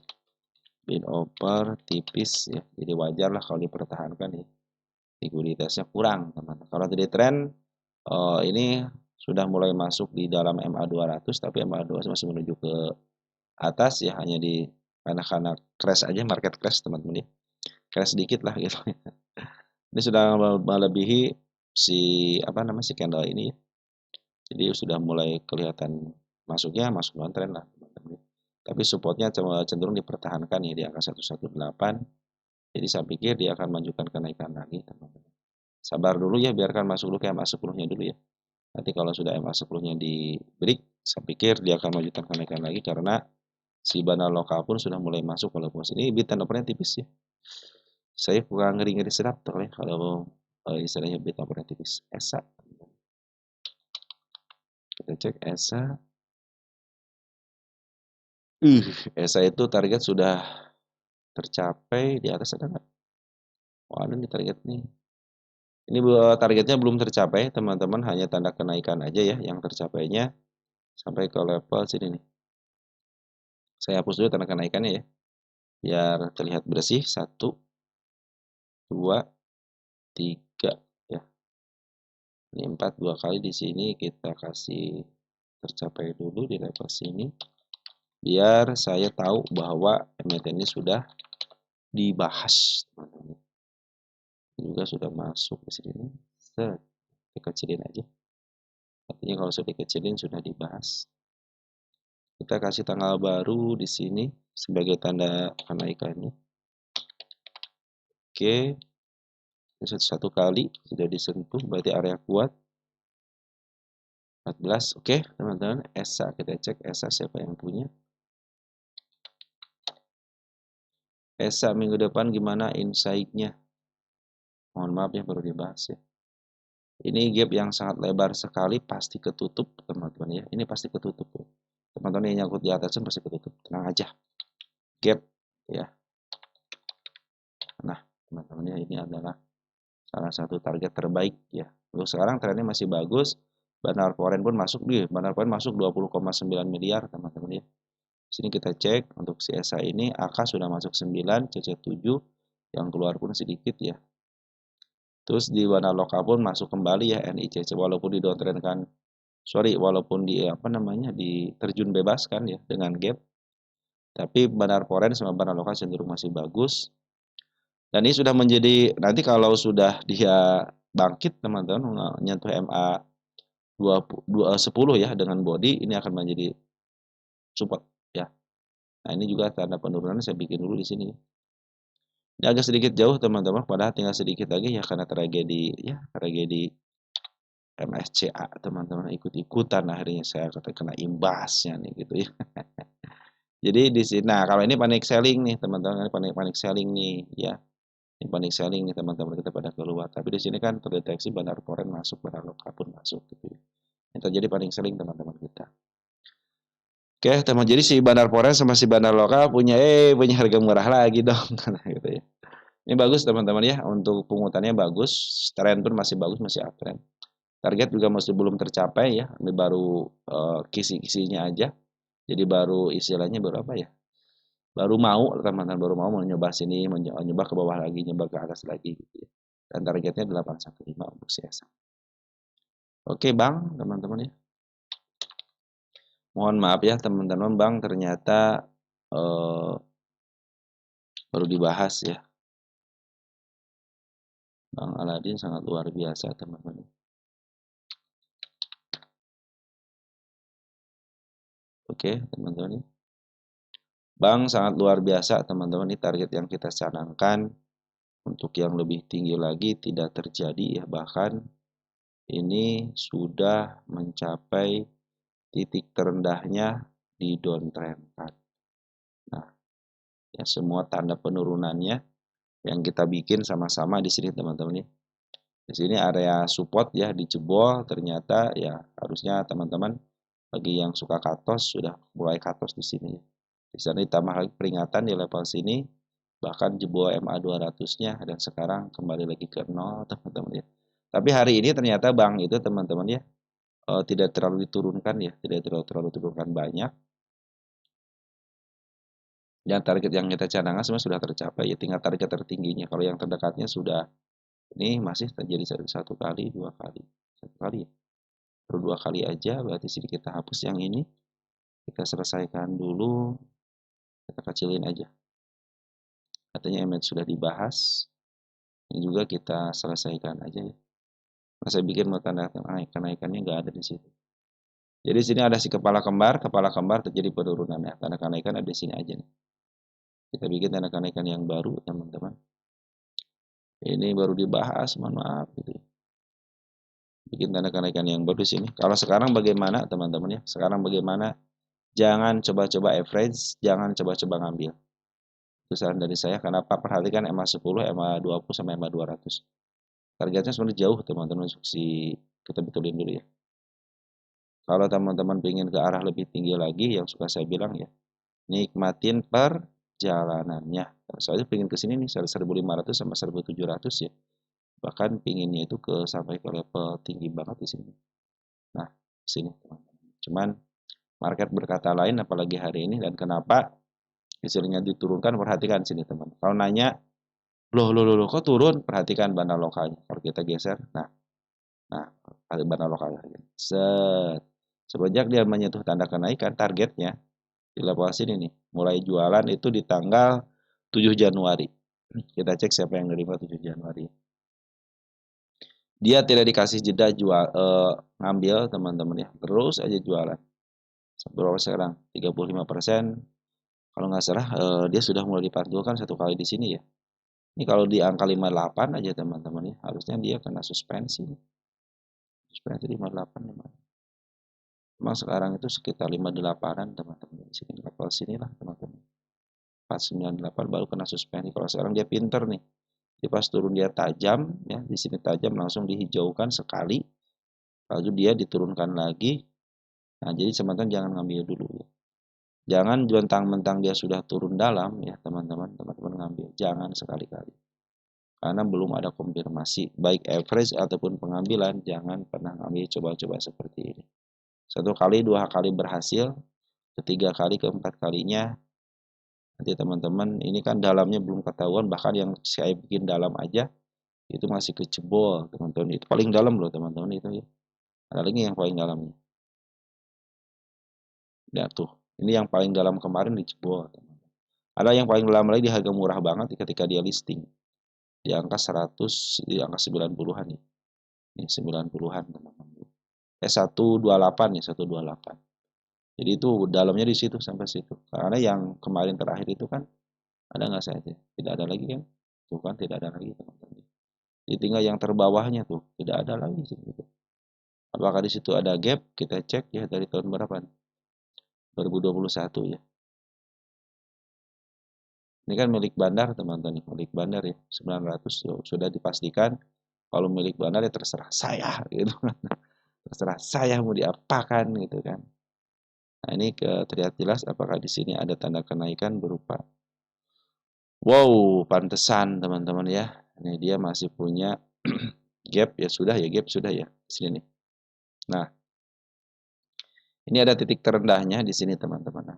Bid upper tipis ya. Jadi wajar lah kalau dipertahankan ya. Likuiditasnya kurang teman-teman. Kalau tadi tren ini sudah mulai masuk di dalam MA 200, tapi MA 200 masih menuju ke atas ya, hanya di karena crash aja, market crash teman-teman ya. Crash sedikit lah gitu. Ini sudah melebihi si si candle ini ya. Jadi sudah mulai kelihatan masuk downtrend lah teman-teman. Tapi supportnya cenderung dipertahankan ya di angka 118. Jadi saya pikir dia akan menunjukkan kenaikan lagi teman-teman. Sabar dulu ya, biarkan masuk dulu ke MA 10-nya dulu ya. Nanti kalau sudah MA 10-nya di break, saya pikir dia akan melanjutkan kenaikan lagi karena si bandar lokal pun sudah mulai masuk walaupun ini bid and offer-nya tipis ya. Saya kurang ngeri-ngeri sedap tuh ya kalau istilahnya bid and offer-nya tipis. ESA. Kita cek ESA. ESA itu target sudah tercapai, di atas ada nggak? Oh ada nih target nih. Ini targetnya belum tercapai teman-teman, hanya tanda kenaikan aja ya yang tercapainya sampai ke level sini nih. Saya hapus dulu tanda kenaikannya ya, biar terlihat bersih. 1, 2, 3 ya. Ini 4, 2 kali di sini kita kasih tercapai dulu di level sini. Biar saya tahu bahwa emiten ini sudah dibahas, teman-teman. Juga sudah masuk di sini. Dikecilin aja. Artinya kalau sudah dikecilin sudah dibahas. Kita kasih tanggal baru di sini sebagai tanda kenaikannya. Oke. Satu kali sudah disentuh, berarti area kuat. 14. Oke, teman-teman. ESA kita cek ESA siapa yang punya. ESA minggu depan gimana insight-nya? Mohon maaf ya, baru dibahas ya. Ini gap yang sangat lebar sekali, pasti ketutup teman-teman ya. Ini pasti ketutup ya. Teman-teman yang nyangkut di atas pasti ketutup. Tenang aja. Gap ya. Nah, teman-teman ya, ini adalah salah satu target terbaik ya. Untuk sekarang trennya masih bagus. Bandar foreign pun masuk di bandar foreign masuk 20,9 miliar teman-teman ya. Sini kita cek untuk si ESA ini AK sudah masuk 9, CC 7, yang keluar pun sedikit ya. Terus di Bandar Lokal pun masuk kembali ya NICC walaupun di downtrend kan, walaupun di apa namanya diterjun bebaskan ya dengan gap, tapi Bandar Foreign sama Bandar Lokal cenderung masih bagus. Dan ini sudah menjadi nanti kalau sudah dia bangkit teman-teman nyentuh MA 10 ya dengan body ini akan menjadi support ya. Nah, ini juga tanda penurunan saya bikin dulu di sini. Ini agak sedikit jauh teman-teman, padahal tinggal sedikit lagi ya karena tragedi MSCA teman-teman ikut-ikutan akhirnya saya kena imbasnya nih gitu ya. Jadi di sini, nah kalau ini panic selling nih teman-teman, ini panic selling nih ya. Ini panic selling nih teman-teman kita pada keluar. Tapi di sini kan terdeteksi Bandar Foreign masuk, Bandar Lokal pun masuk gitu ya. Ini terjadi panic selling teman-teman kita. Oke, teman jadi si Bandar Foreign sama si Bandar Lokal punya harga murah lagi dong gitu ya. Ini bagus teman-teman ya, untuk pungutannya bagus, tren pun masih bagus, masih uptrend. Target juga masih belum tercapai ya, ini baru kisi-kisinya aja. Jadi baru istilahnya baru apa ya? Baru mau teman-teman baru mau mencoba sini, mencoba ke bawah lagi, nyoba ke atas lagi gitu ya. Dan targetnya 815 untuk CSA. Oke, Bang, teman-teman ya. Mohon maaf ya teman-teman, Bang ternyata baru dibahas ya. Bang Aladin sangat luar biasa teman-teman. Oke, teman-teman ya. Bang sangat luar biasa teman-teman, ini target yang kita canangkan untuk yang lebih tinggi lagi tidak terjadi ya, bahkan ini sudah mencapai titik terendahnya di downtrend kan. Nah, ya semua tanda penurunannya yang kita bikin sama-sama di sini teman-teman ya. Di sini area support ya dijebol, ternyata ya harusnya teman-teman bagi yang suka katos sudah mulai katos di sini. Di sana ditambah lagi peringatan di level sini, bahkan jebol MA 200-nya dan sekarang kembali lagi ke nol teman-teman ya. Tapi hari ini ternyata bank itu teman-teman ya tidak terlalu diturunkan ya, tidak terlalu diturunkan banyak. Dan target yang kita canangkan semua sudah tercapai ya, tinggal target tertingginya. Kalau yang terdekatnya sudah ini masih terjadi satu kali, dua kali, satu kali ya. Baru dua kali aja, berarti sini kita hapus yang ini. Kita selesaikan dulu, kita kecilin aja. Katanya image sudah dibahas, ini juga kita selesaikan aja ya. Nah, saya bikin mau tanda kenaikannya nggak ada di situ. Jadi di sini ada si kepala kembar terjadi penurunan ya. Tanda kenaikan ada di sini aja nih. Kita bikin tanda kenaikan yang baru teman-teman. Ini baru dibahas, mohon maaf gitu. Bikin tanda kenaikan yang baru di sini. Kalau sekarang bagaimana teman-teman ya? Sekarang bagaimana? Jangan coba-coba average, jangan coba-coba ngambil. Itu saran dari saya. Kenapa? Perhatikan MA 10, MA 20 sama MA 200. Targetnya sebenarnya jauh teman-teman, kita betulin dulu ya. Kalau teman-teman ingin ke arah lebih tinggi lagi, yang suka saya bilang ya, nikmatin perjalanannya. Saya pengen ke sini nih 1.500 sama 1.700 ya. Bahkan pinginnya itu sampai ke level tinggi banget di sini. Nah, sini teman-teman. Cuman market berkata lain apalagi hari ini, dan kenapa hasilnya diturunkan, perhatikan sini teman. Kalau nanya, loh kok turun? Perhatikan bandar lokalnya. Kalau kita geser, nah bandar lokalnya. Semenjak dia menyentuh tanda kenaikan, targetnya di level sini nih, mulai jualan itu di tanggal 7 Januari. Kita cek siapa yang nerima 7 Januari. Dia tidak dikasih jeda ngambil teman-teman ya, terus aja jualan. Berapa sekarang? 35%. Kalau nggak salah dia sudah mulai dipantulkan satu kali di sini ya. Ini kalau di angka 58 aja teman-teman ya, harusnya dia kena suspensi. Suspensi 58 gimana? Memang sekarang itu sekitar 58-an teman-teman di sini, level sini lah teman-teman. 498 baru kena suspensi. Kalau sekarang dia pinter nih. Dia pas turun dia tajam ya, di sini tajam langsung dihijaukan sekali. Lalu dia diturunkan lagi. Nah, jadi teman-teman jangan ngambil dulu ya. Jangan mentang-mentang dia sudah turun dalam ya teman-teman ngambil. Jangan sekali-kali. Karena belum ada konfirmasi baik average ataupun pengambilan, jangan pernah ngambil coba-coba seperti ini. Satu kali, dua kali berhasil, ketiga kali, keempat kalinya Nanti teman-teman, ini kan dalamnya belum ketahuan, bahkan yang saya bikin dalam aja itu masih kecebol, teman-teman. Itu paling dalam loh, teman-teman, itu ya. Ada lagi yang paling dalamnya. Ya tuh, ini yang paling dalam kemarin dicebol. Ada yang paling dalam lagi di harga murah banget ketika dia listing. Di angka 100, di angka 90-an ya. Ini 90-an, teman-teman. 128 ya, 128. Jadi itu dalamnya di situ sampai situ. Karena yang kemarin terakhir itu kan ada nggak saya? Tidak ada lagi kan? Tuh kan tidak ada lagi, teman-teman. Jadi tinggal yang terbawahnya tuh, tidak ada lagi sih gitu. Apakah di situ ada gap? Kita cek ya dari tahun berapa nih? 2021 ya. Ini kan milik bandar, teman-teman, milik bandar ya. 900 sudah dipastikan. Kalau milik bandar ya terserah saya gitu. Terserah saya mau diapakan gitu kan. Nah, ini terlihat jelas apakah di sini ada tanda kenaikan berupa wow, pantesan teman-teman ya. Ini dia masih punya gap ya, sudah ya, gap sudah ya di sini nih. Nah, ini ada titik terendahnya di sini teman-teman. Nah,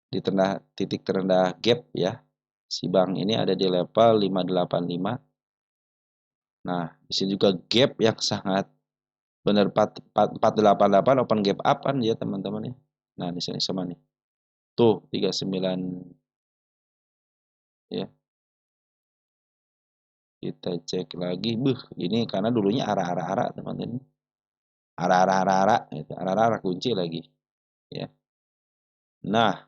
di titik terendah gap ya. Si bank ini ada di level 585. Nah, di sini juga gap yang sangat benar 488 open gap up kan ya teman-teman ya. Nah, di sini sama nih. Tuh 39 ya. Kita cek lagi. Ini karena dulunya arah-arah teman-teman. Arah-arah itu arah-arah kunci lagi ya. Nah,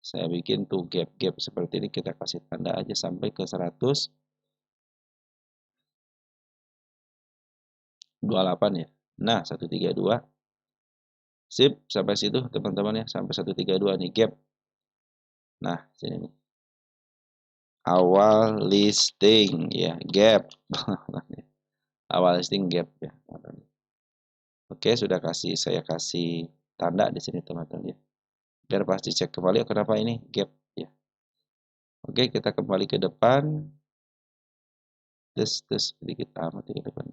saya bikin tuh gap-gap seperti ini, kita kasih tanda aja sampai ke 128 ya. Nah, 132. Sip, sampai situ teman-teman ya, sampai 132 nih gap. Nah, sini nih. Awal listing ya, gap. Awal listing gap ya. Oke, saya kasih tanda di sini teman-teman ya. Biar pasti cek kembali kenapa ini gap ya. Oke, kita kembali ke depan. Tes sedikit amat ke depan.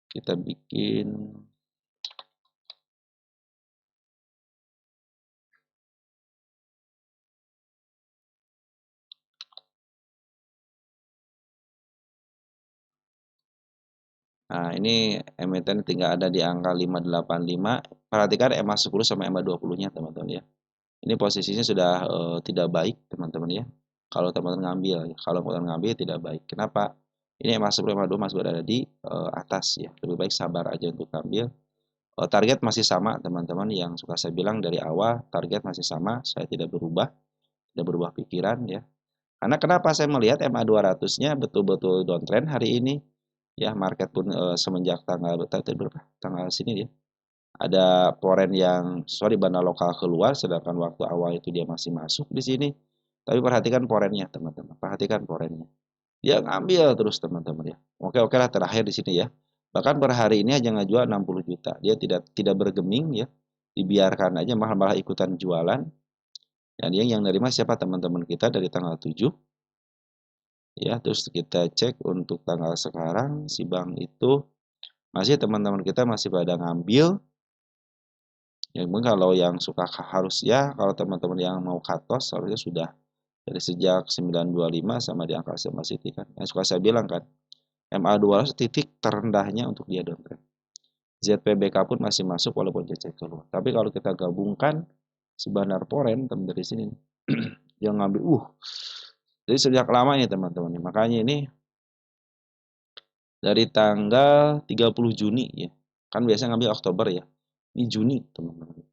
Kita bikin nah, ini emiten tinggal ada di angka 585. Perhatikan EMA 10 sama EMA 20-nya, teman-teman ya. Ini posisinya sudah tidak baik, teman-teman ya. Kalau teman-teman ngambil, kalau teman-teman ngambil tidak baik. Kenapa? Ini EMA 10, EMA 2 masih berada di atas ya. Lebih baik sabar aja untuk ambil. Target masih sama, teman-teman. Yang suka saya bilang dari awal, target masih sama. Saya tidak berubah pikiran ya. Karena kenapa saya melihat MA 200-nya betul-betul downtrend hari ini. Ya, market pun semenjak tanggal sini dia. Ada foreign yang bandar lokal keluar, sedangkan waktu awal itu dia masih masuk di sini. Tapi perhatikan foreignnya, teman-teman. Perhatikan foreignnya. Dia ngambil terus, teman-teman ya. Oke lah terakhir di sini ya. Bahkan per hari ini aja ngejual 60 juta. Dia tidak bergeming ya. Dibiarkan aja malah ikutan jualan. Dan yang nerima siapa teman-teman kita dari tanggal 7. Ya, terus kita cek untuk tanggal sekarang si bank itu masih teman-teman kita masih pada ngambil. Ya, mungkin kalau yang suka harus ya, kalau teman-teman yang mau cut loss harusnya sudah dari sejak 925 sama di angka sama City kan. Yang suka saya bilang kan, MA 200 titik terendahnya untuk dia downtrend. ZPBK pun masih masuk walaupun cek keluar. Tapi kalau kita gabungkan si Bandar Poren teman dari sini dia ngambil jadi sejak lama ini teman-teman. Makanya ini dari tanggal 30 Juni ya. Kan biasanya ngambil Oktober ya. Ini Juni, teman-teman.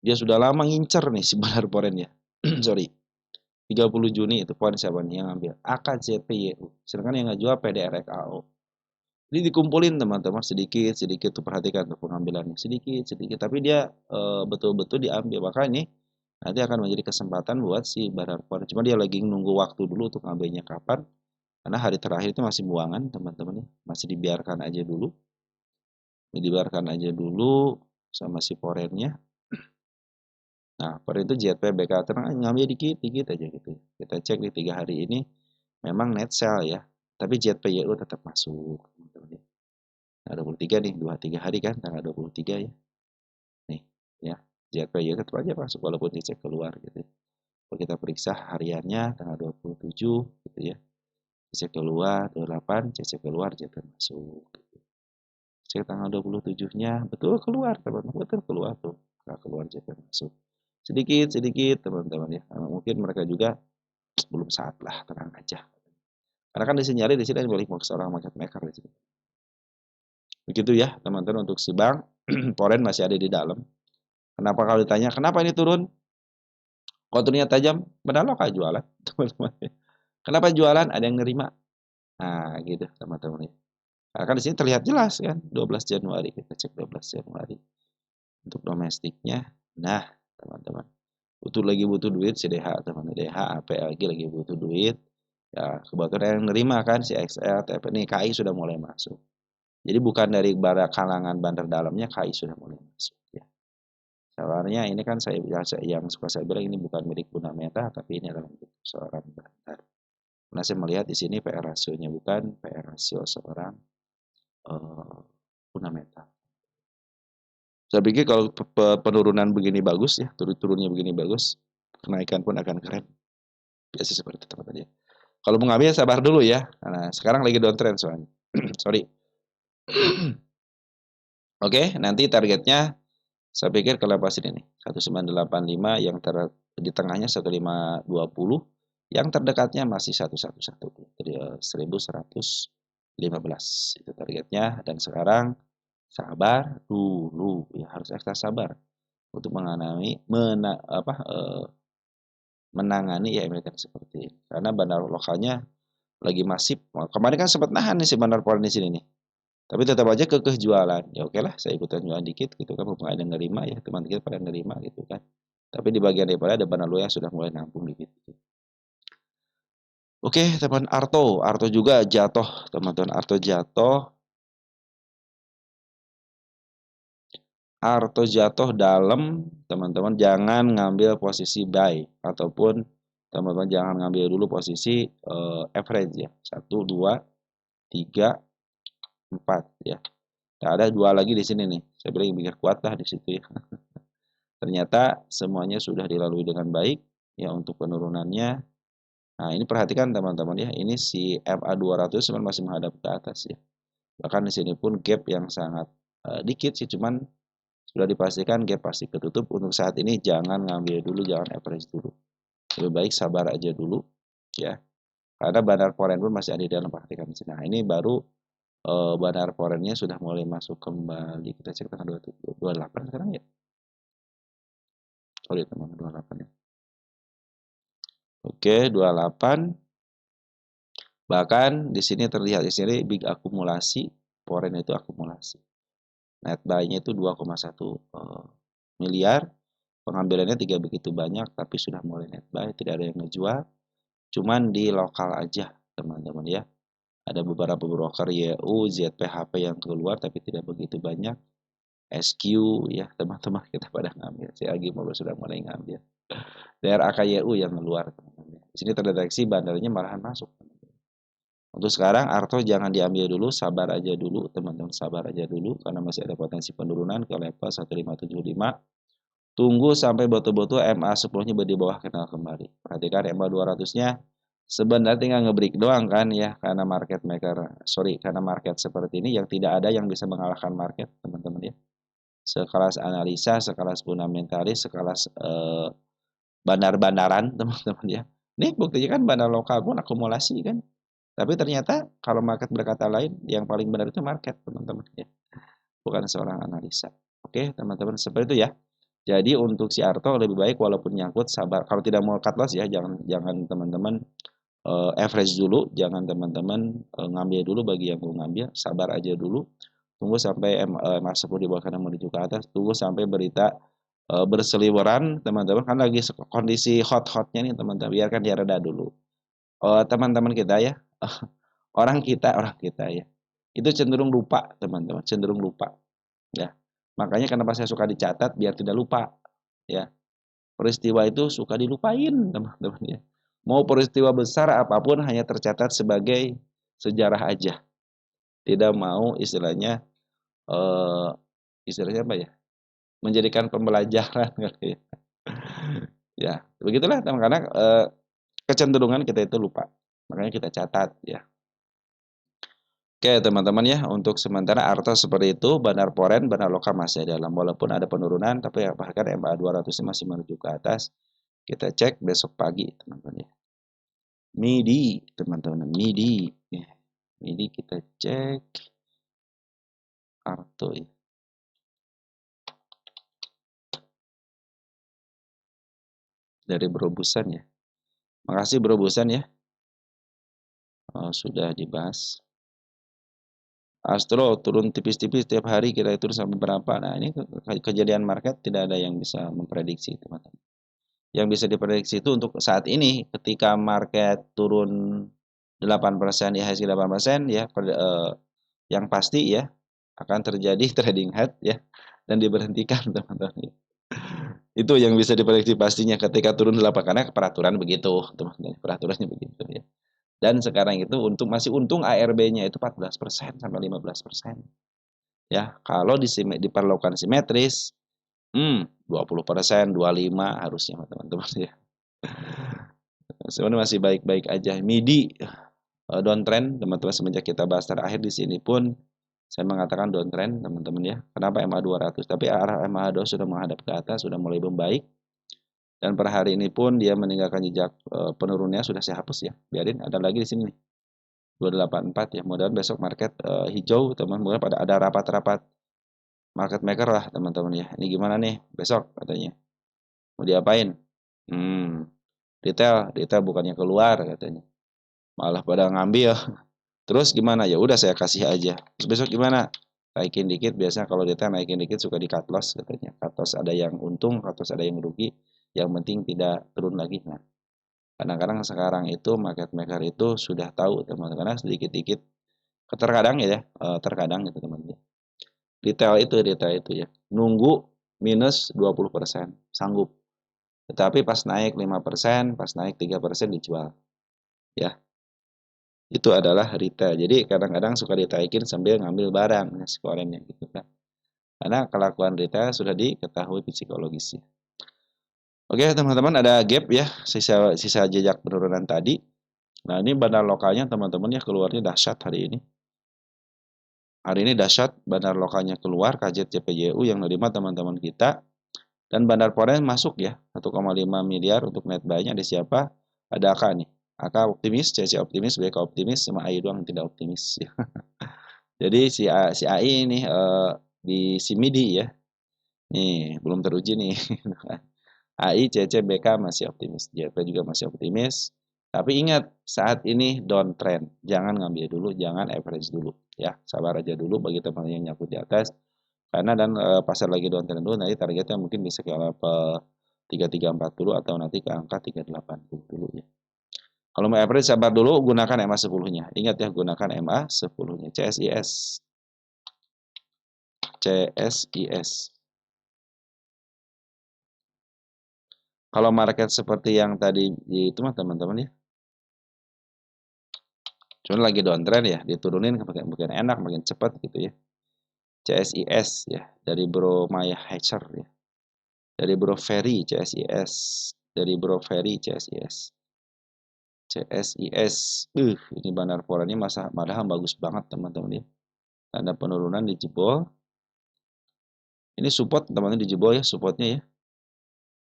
Dia sudah lama ngincer nih si Bandar Poren ya. Sorry. 30 Juni itu poin siapa nih yang ngambil? AKZPYU. Sedangkan yang nggak jual PDRKO. Ini dikumpulin teman-teman sedikit tuh perhatikan tuh pengambilannya sedikit tapi dia betul-betul diambil. Maka ini nanti akan menjadi kesempatan buat si Bandar Poren. Cuma dia lagi nunggu waktu dulu untuk ngambilnya kapan. Karena hari terakhir itu masih buangan teman-teman ya. Masih dibiarkan aja dulu. Sama si forennya. Nah, foren itu ZPBK tenang ngambil dikit aja gitu. Kita cek di 3 hari ini memang net sell ya. Tapi ZPYU tetap masuk teman-teman ya. Nah, 23 nih, 2-3 hari kan tanggal 23 ya. Nih, ya. ZPY tetap aja masuk walaupun dicek keluar gitu. Kalau kita periksa hariannya tanggal 27 gitu ya. Cek keluar 28, cek keluar ZPY masuk. Gitu. Cek tanggal 27-nya betul keluar teman-teman, betul keluar tuh. Nggak keluar ZPY masuk. Sedikit teman-teman ya. Karena mungkin mereka juga belum saat lah, tenang aja. Karena kan disinyalir di sini boleh seorang market maker di sini. Begitu ya teman-teman untuk si bank. Foreign masih ada di dalam. Kenapa kalau ditanya kenapa ini turun? Konturnya tajam, benar lokal jualan, teman-teman. Kenapa jualan? Ada yang nerima. Nah, gitu teman-teman ya. Karena kan di sini terlihat jelas kan, 12 Januari kita cek 12 Januari untuk domestiknya. Nah, teman-teman, butuh duit si DH, teman-teman. DH AP lagi butuh duit. Ya, kebetulan yang nerima kan si XL, TP nih KI sudah mulai masuk. Jadi bukan dari kalangan bandar dalamnya KI sudah mulai masuk ya. Sebenarnya ini kan yang suka saya bilang ini bukan milik Fundamenta tapi ini adalah milik seorang bandar. Nah, saya melihat di sini PR rasionya bukan PR rasio seorang fundamental. Saya pikir kalau penurunan begini bagus ya, turunnya begini bagus, kenaikan pun akan keren. Biasa seperti itu teman-teman ya. Kalau mau ngambil sabar dulu ya. Nah, sekarang lagi downtrend soalnya. Sorry. Oke, nanti targetnya saya pikir ke lepas ini nih, 1985 yang di tengahnya 1520, yang terdekatnya masih 111, jadi 1115 itu targetnya. Dan sekarang sabar dulu ya, harus ekstra sabar untuk menangani ya emiten seperti ini. Karena bandar lokalnya lagi masif. Kemarin kan sempat nahan nih si bandar foreign di sini nih. Tapi tetap aja kekeh jualan. Ya oke lah, saya ikutan jualan dikit gitu kan, mumpung ada yang nerima ya, teman kita pada nerima gitu kan. Tapi di bagian daripada ada bandar yang sudah mulai nampung dikit. Oke, teman Arto, Arto juga jatuh, teman-teman. Arto jatuh dalam, teman-teman jangan ngambil posisi buy ataupun teman-teman jangan ngambil dulu posisi average ya. 1 2 3 4 ya. Nah, ada 2 lagi di sini nih. Saya bilang mikir kuat lah di situ ya. Ternyata semuanya sudah dilalui dengan baik ya untuk penurunannya. Nah, ini perhatikan teman-teman ya. Ini si MA200 masih menghadap ke atas ya. Bahkan di sini pun gap yang sangat dikit sih, cuman sudah dipastikan gap pasti ketutup. Untuk saat ini jangan ngambil dulu, jangan average dulu. Lebih baik sabar aja dulu ya. Karena bandar foreign pun masih ada di dalam, perhatikan di sini. Nah, ini baru bandar foreignnya sudah mulai masuk kembali. Kita cek tanggal 28 sekarang ya. Sorry teman, 28 ya. Oke, 28. Bahkan di sini terlihat di sini big akumulasi, foreign itu akumulasi. Net buy-nya itu 2,1 miliar. Pengambilannya tidak begitu banyak, tapi sudah mulai net buy, tidak ada yang ngejual. Cuman di lokal aja, teman-teman ya. Ada beberapa broker YU, ZPHP yang keluar, tapi tidak begitu banyak. SQ ya, teman-teman kita pada ngambil. Saya lagi sudah mulai ngambil. Daerah AKYU yang keluar, teman-teman. Di sini terdeteksi bandarnya malahan masuk. Untuk sekarang Arto jangan diambil dulu, sabar aja dulu, teman-teman, sabar aja dulu karena masih ada potensi penurunan ke level 1575. Tunggu sampai betul-betul MA10-nya di bawah kenal kembali. Perhatikan MA200-nya sebenarnya tinggal ngebreak doang kan ya, karena karena market seperti ini yang tidak ada yang bisa mengalahkan market, teman-teman ya. Sekelas analisa, sekelas fundamentalis, sekelas bandar-bandaran, teman-teman ya. Ini buktinya kan bandar lokal pun akumulasi kan. Tapi ternyata kalau market berkata lain, yang paling benar itu market, teman-teman ya. Bukan seorang analisa. Oke, teman-teman, seperti itu ya. Jadi untuk si Arto lebih baik walaupun nyangkut sabar. Kalau tidak mau cut loss ya, jangan teman-teman average dulu, jangan teman-teman ngambil dulu bagi yang mau ngambil, sabar aja dulu. Tunggu sampai MA10 di bawah kanan menuju ke atas, tunggu sampai berita berseliweran, teman-teman, kan lagi kondisi hot-hotnya nih, teman-teman, biarkan dia reda dulu. Teman-teman kita ya, orang kita ya, itu cenderung lupa, teman-teman, cenderung lupa ya. Makanya kenapa saya suka dicatat biar tidak lupa ya. Peristiwa itu suka dilupain, teman-teman ya. Mau peristiwa besar apapun hanya tercatat sebagai sejarah aja. Tidak mau istilahnya istilahnya apa ya? menjadikan pembelajaran kali ya. Ya, begitulah kadang-kadang kecenderungan kita itu lupa. Makanya kita catat ya. Oke teman-teman ya, untuk sementara Arto seperti itu, Bandar Poren, Bandar Lokal masih dalam. Walaupun ada penurunan, tapi ya bahkan MA 200 masih menuju ke atas. Kita cek besok pagi teman-teman ya. MIDI teman-teman, MIDI. Ya, MIDI kita cek Arto ya. Dari Bro Busan ya. Makasih Bro Busan ya. Oh, sudah dibahas. Astro turun tipis-tipis tiap hari kira turun sampai berapa. Nah, ini kejadian market tidak ada yang bisa memprediksi, teman-teman. Yang bisa diprediksi itu untuk saat ini ketika market turun 8% IHSG 8% ya yang pasti ya akan terjadi trading head ya dan diberhentikan teman-teman. Itu yang bisa diprediksi pastinya ketika turun 8 karena peraturan begitu, teman-teman. Peraturannya begitu ya. Dan sekarang itu masih untung ARB-nya itu 14% sampai 15%. Ya, kalau diperlakukan simetris 20%, 25 harusnya teman-teman ya. Sebenarnya masih baik-baik aja. MIDI downtrend teman-teman semenjak kita bahas terakhir di sini pun saya mengatakan downtrend teman-teman ya. Kenapa MA 200? Tapi arah MA 200 sudah menghadap ke atas, sudah mulai membaik. Dan per hari ini pun dia meninggalkan jejak penurunnya sudah saya hapus ya. Biarin ada lagi di sini nih. 284 ya. Mudah-mudahan besok market hijau teman-teman pada ada rapat-rapat market maker lah teman-teman ya. Ini gimana nih besok katanya. Mau diapain? Retail bukannya keluar katanya. Malah pada ngambil. Terus gimana? Ya udah saya kasih aja. Terus besok gimana? Naikin dikit, biasanya kalau retail naikin dikit suka di cut loss katanya. Cut loss ada yang untung, cut loss ada yang rugi. Yang penting tidak turun lagi. Nah, kadang-kadang sekarang itu market maker itu sudah tahu teman-teman sedikit-dikit terkadang ya terkadang gitu teman-teman. Retail itu ya. Nunggu minus 20% sanggup. Tetapi pas naik 5%, pas naik 3% dijual. Ya. Itu adalah retail. Jadi kadang-kadang suka ditaikin sambil ngambil barang ya, skorennya gitu kan. Karena kelakuan retail sudah diketahui psikologisnya. Oke, teman-teman ada gap ya, sisa jejak penurunan tadi. Nah, ini bandar lokalnya teman-teman ya keluarnya dahsyat hari ini. Hari ini dahsyat bandar lokalnya keluar KZCPJU yang nerima teman-teman kita. Dan bandar foreign masuk ya 1,5 miliar untuk net buy-nya ada siapa? Ada AK nih. AK optimis, CC optimis, BK optimis, sama AI doang yang tidak optimis ya. Jadi si AI ini di si MIDI ya. Nih, belum teruji nih. AI, CC, BK masih optimis. JP juga masih optimis. Tapi ingat, saat ini downtrend. Jangan ngambil dulu, jangan average dulu. Ya, sabar aja dulu bagi teman yang nyangkut di atas. Karena dan pasar lagi downtrend dulu, nanti targetnya mungkin bisa ke level 3340 atau nanti ke angka 380 dulu ya. Kalau mau average sabar dulu, gunakan MA 10-nya. Ingat ya, gunakan MA 10-nya. CSIS. CSIS. Kalau market seperti yang tadi itu mah teman-teman ya. Cuma lagi downtrend ya, diturunin makin enak, makin cepat gitu ya. CSIS ya, dari Bro Maya Hatcher ya. Dari Bro Ferry CSIS, dari Bro Ferry CSIS. CSIS. Ini bandar foreign ini malahan bagus banget teman-teman ya. Ada penurunan dijebol. Ini support teman-teman dijebol ya, supportnya ya.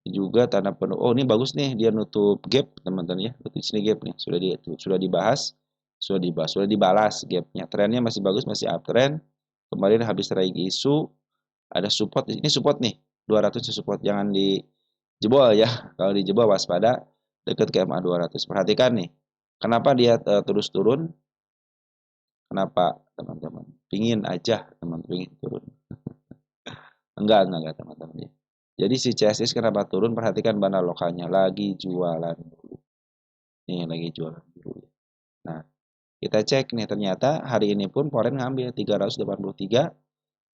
Juga tanda penuh. Oh, ini bagus nih, dia nutup gap teman-teman ya. Nutup sini gap nih, sudah dibahas, sudah dibalas gapnya. Trennya masih bagus, masih uptrend. Kemarin habis lagi isu ada support, ini support nih 200 support, jangan dijebol ya. Kalau dijebol waspada dekat ke MA 200. Perhatikan nih, kenapa dia terus turun? Kenapa teman-teman? Pingin aja teman pingin turun. Enggak teman-teman ya. Jadi si CSIS kenapa turun? Perhatikan bandar lokalnya lagi jualan dulu. Nih lagi jualan dulu. Nah, kita cek nih ternyata hari ini pun foreign ngambil 383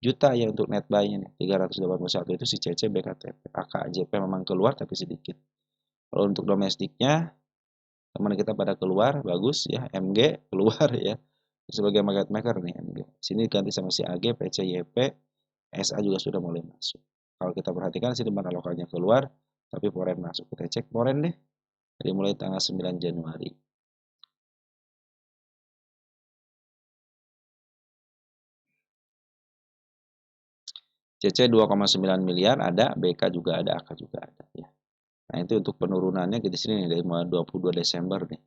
juta ya untuk net buy-nya nih. 381 itu si CC BKTP. AKJP memang keluar tapi sedikit. Kalau untuk domestiknya teman kita pada keluar bagus ya, MG keluar ya. Sebagai market maker nih MG. Sini ganti sama si AG, PCYP, SA juga sudah mulai masuk. Kalau kita perhatikan sini mana lokalnya keluar, tapi foreign masuk. Kita cek foreign deh. Dari mulai tanggal 9 Januari. CC 2,9 miliar ada, BK juga ada, AK juga ada ya. Nah, itu untuk penurunannya di sini nih dari mulai 22 Desember nih.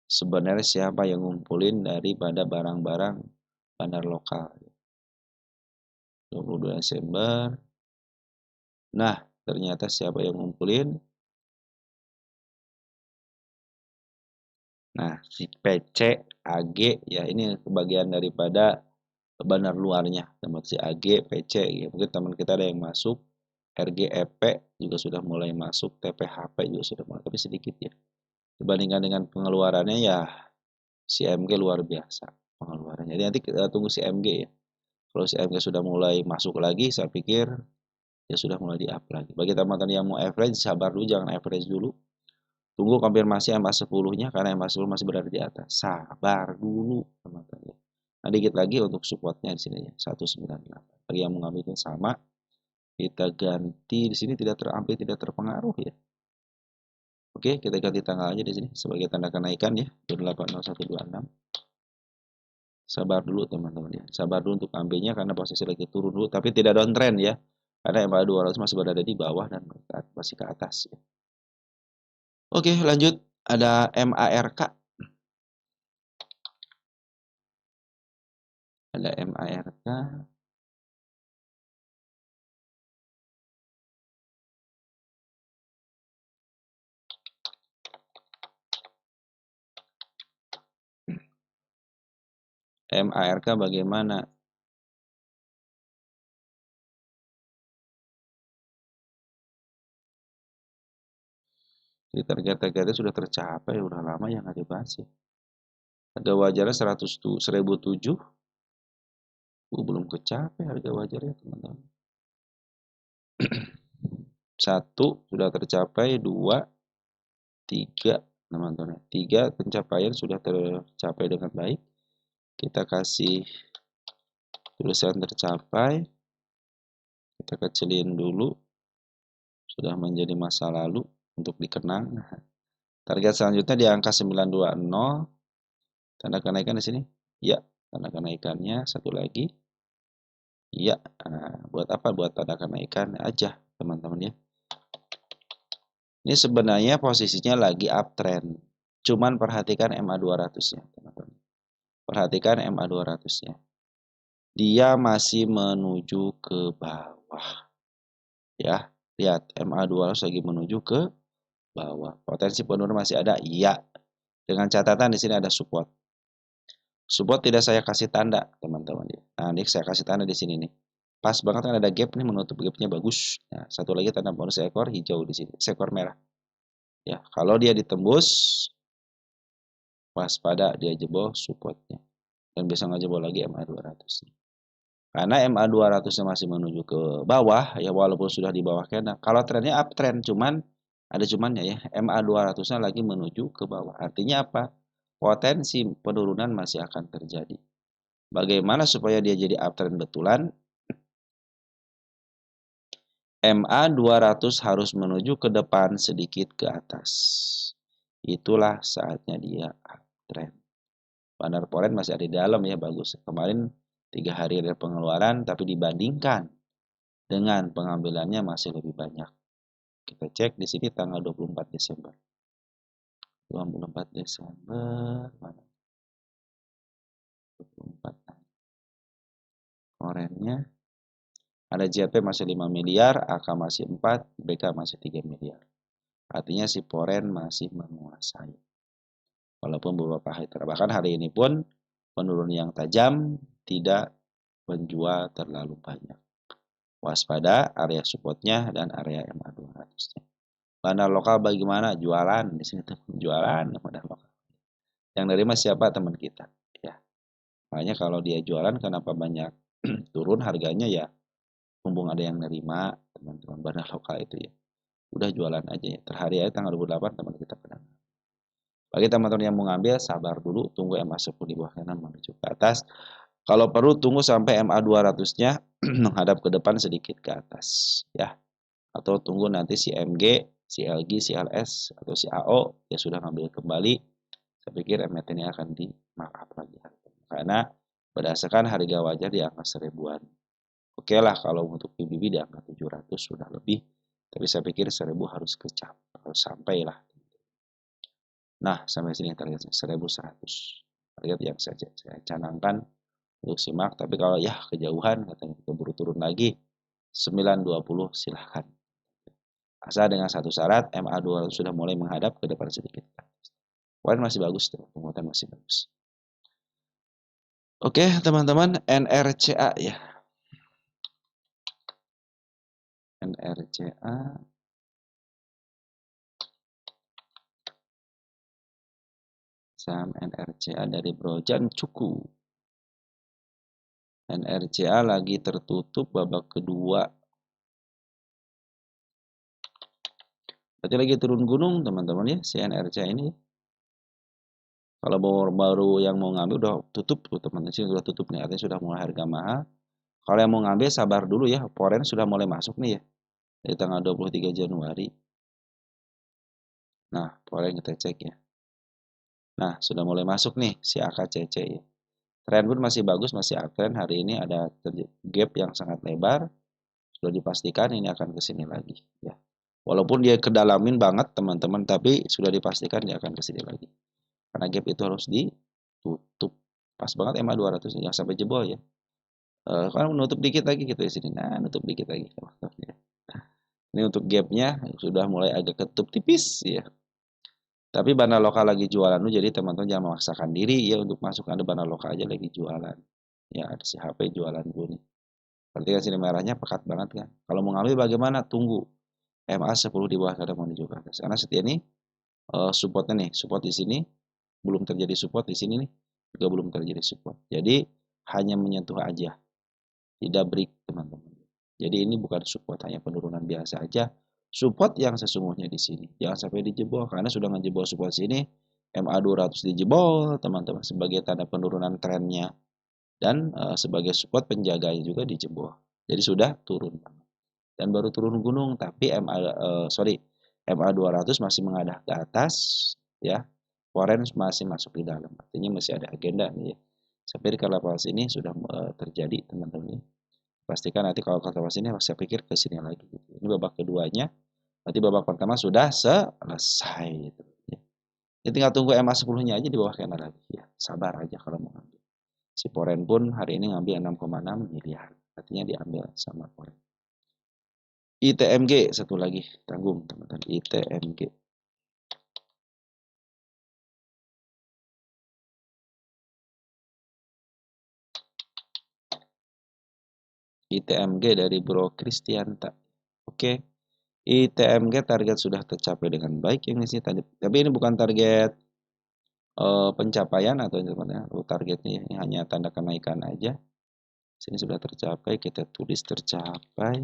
Sebenarnya siapa yang ngumpulin daripada barang-barang bandar lokal? 22 Desember. Nah, ternyata siapa yang ngumpulin? Nah, si PC, AG ya ini kebagian daripada bandar luarnya. Teman si AG, PC ya. Mungkin teman kita ada yang masuk. RGEP juga sudah mulai masuk, TPHP juga sudah mulai, tapi sedikit ya. Dibandingkan dengan pengeluarannya ya si MG luar biasa pengeluarannya. Jadi nanti kita tunggu si MG ya. Kalau si MG sudah mulai masuk lagi, saya pikir ya sudah mulai di-up lagi. Bagi teman-teman yang mau average, sabar dulu, jangan average dulu. Tunggu konfirmasi MA10-nya karena MA10 masih berada di atas. Sabar dulu, teman-teman. Nah, dikit lagi untuk supportnya di sini ya, 198. Bagi yang mengambilnya sama, kita ganti di sini tidak terambil, tidak terpengaruh ya. Oke, kita ganti tanggal aja di sini sebagai tanda kenaikan ya, 280126. Sabar dulu teman-teman ya. Sabar dulu untuk ambilnya karena posisi lagi turun dulu, tapi tidak downtrend ya. Karena MA200 masih berada di bawah dan masih ke atas ya. Oke, lanjut ada MARK. Ada MARK. MARK bagaimana? Di target-targetnya sudah tercapai, udah lama yang nggak dibahas ya. Harga wajarnya 1007. Belum kecapai harga wajarnya teman-teman. 1 sudah tercapai, 2, 3 teman-teman. 3 pencapaian sudah tercapai dengan baik. Kita kasih tulisan tercapai. Kita kecilin dulu. Sudah menjadi masa lalu untuk dikenang. Target selanjutnya di angka 920. Tanda kenaikan di sini. Ya, tanda kenaikannya satu lagi. Ya, nah, buat apa? Buat tanda kenaikan aja, teman-teman ya. Ini sebenarnya posisinya lagi uptrend. Cuman perhatikan MA200-nya, teman-teman. Perhatikan MA200-nya. Dia masih menuju ke bawah. Ya, lihat MA200 lagi menuju ke bawah. Potensi penurunan masih ada? Iya. Dengan catatan di sini ada support. Support tidak saya kasih tanda, teman-teman. Nah, ini saya kasih tanda di sini nih. Pas banget kan ada gap nih, menutup gapnya bagus. Nah, satu lagi tanda bonus ekor hijau di sini, seekor merah. Ya, kalau dia ditembus, waspada dia jebol supportnya. Dan bisa ngejebol lagi MA200. Karena MA200-nya masih menuju ke bawah, ya walaupun sudah di bawah kena. Kalau trennya uptrend, cuman ada cumannya ya, MA200-nya lagi menuju ke bawah. Artinya apa? Potensi penurunan masih akan terjadi. Bagaimana supaya dia jadi uptrend betulan? MA200 harus menuju ke depan sedikit ke atas. Itulah saatnya dia uptrend. Bandar foreign masih ada di dalam ya, bagus. Kemarin 3 hari ada pengeluaran, tapi dibandingkan dengan pengambilannya masih lebih banyak. Kita cek di sini tanggal 24 Desember. 24 Desember mana? 24. Foreignnya ada JP masih 5 miliar, AK masih 4, BK masih 3 miliar. Artinya si foreign masih menguasai. Walaupun beberapa hari bahkan hari ini pun penurun yang tajam, tidak menjual terlalu banyak. Waspada area supportnya dan area MA200-nya. Bandar lokal bagaimana? Jualan di sini tuh, jualan bandar lokal. Yang nerima siapa? Teman kita. Ya. Makanya kalau dia jualan kenapa banyak turun harganya ya, mumpung ada yang nerima teman-teman bandar lokal itu ya. Udah jualan aja ya. Terhari aja tanggal 28 teman kita pedang. Bagi teman-teman yang mau ngambil, sabar dulu, tunggu MA10 di bawah kanan menuju ke atas. Kalau perlu tunggu sampai MA200-nya menghadap ke depan sedikit ke atas ya. Atau tunggu nanti si MG, si LG, si LS atau si AO ya sudah ngambil kembali. Saya pikir MT ini akan di markup lagi karena berdasarkan harga wajar di angka 1000-an. Oke lah kalau untuk PBB di angka 700 sudah lebih, tapi saya pikir 1000 harus harus sampai lah. Nah, sampai sini targetnya 1100. Target yang saya canangkan untuk simak, tapi kalau ya kejauhan katanya keburu turun lagi 920 silahkan. Asal dengan satu syarat, MA200 sudah mulai menghadap ke depan sedikit. Kemarin masih bagus, penguatan masih bagus. Oke, teman-teman, NRCA ya. NRCA. Saham NRCA dari Brojan Cuku. NRCA lagi tertutup babak kedua. Berarti lagi turun gunung, teman-teman ya, si NRCA ini. Kalau baru yang mau ngambil udah tutup tuh teman-teman, sini udah tutup nih, artinya sudah mulai harga mahal. Kalau yang mau ngambil sabar dulu ya, foreign sudah mulai masuk nih ya. Dari tanggal 23 Januari. Nah, foreign kita cek ya. Nah, sudah mulai masuk nih si AKCC ya. Tren pun masih bagus, masih uptrend. Hari ini ada gap yang sangat lebar. Sudah dipastikan ini akan ke sini lagi ya. Walaupun dia kedalamin banget teman-teman, tapi sudah dipastikan dia akan ke sini lagi. Karena gap itu harus ditutup. Pas banget MA 200 yang sampai jebol ya. Kan menutup dikit lagi gitu di sini. Nah, nutup dikit lagi. Ini untuk gapnya sudah mulai agak ketutup tipis ya. Tapi bandar lokal lagi jualan dulu, jadi teman-teman jangan memaksakan diri ya untuk masuk. Ada bandar lokal aja lagi jualan. Ya, ada si HP jualan dulu nih. Berarti kan sini merahnya pekat banget kan. Kalau mau ngambil bagaimana? Tunggu. MA 10 di bawah kada mau dijual ke atas. Karena setia ini supportnya nih, support di sini belum terjadi support di sini nih juga belum terjadi support. Jadi hanya menyentuh aja, tidak break teman-teman. Jadi ini bukan support, hanya penurunan biasa aja. Support yang sesungguhnya di sini. Jangan sampai dijebol karena sudah ngejebol support sini. MA 200 dijebol teman-teman sebagai tanda penurunan trennya dan sebagai support penjaganya juga dijebol. Jadi sudah turun dan baru turun gunung tapi MA 200 masih menghadap ke atas ya. Foreign masih masuk di dalam. Artinya masih ada agenda nih ya. Sampai di level sini sudah terjadi teman-teman. Pastikan nanti kalau ke level sini saya pikir ke sini lagi gitu. Ini babak keduanya. Nanti babak pertama sudah selesai gitu ya. Jadi tinggal tunggu MA 10-nya aja di bawah candle lagi ya. Sabar aja kalau mau ngambil. Si Foreign pun hari ini ngambil 6,6 miliar. Artinya diambil sama Foreign. ITMG satu lagi tanggung teman-teman, ITMG. ITMG dari Bro Kristianta. Oke. ITMG target sudah tercapai dengan baik yang sih tadi. Tapi ini bukan target pencapaian atau targetnya ini hanya tanda kenaikan aja. Sini sudah tercapai, kita tulis tercapai.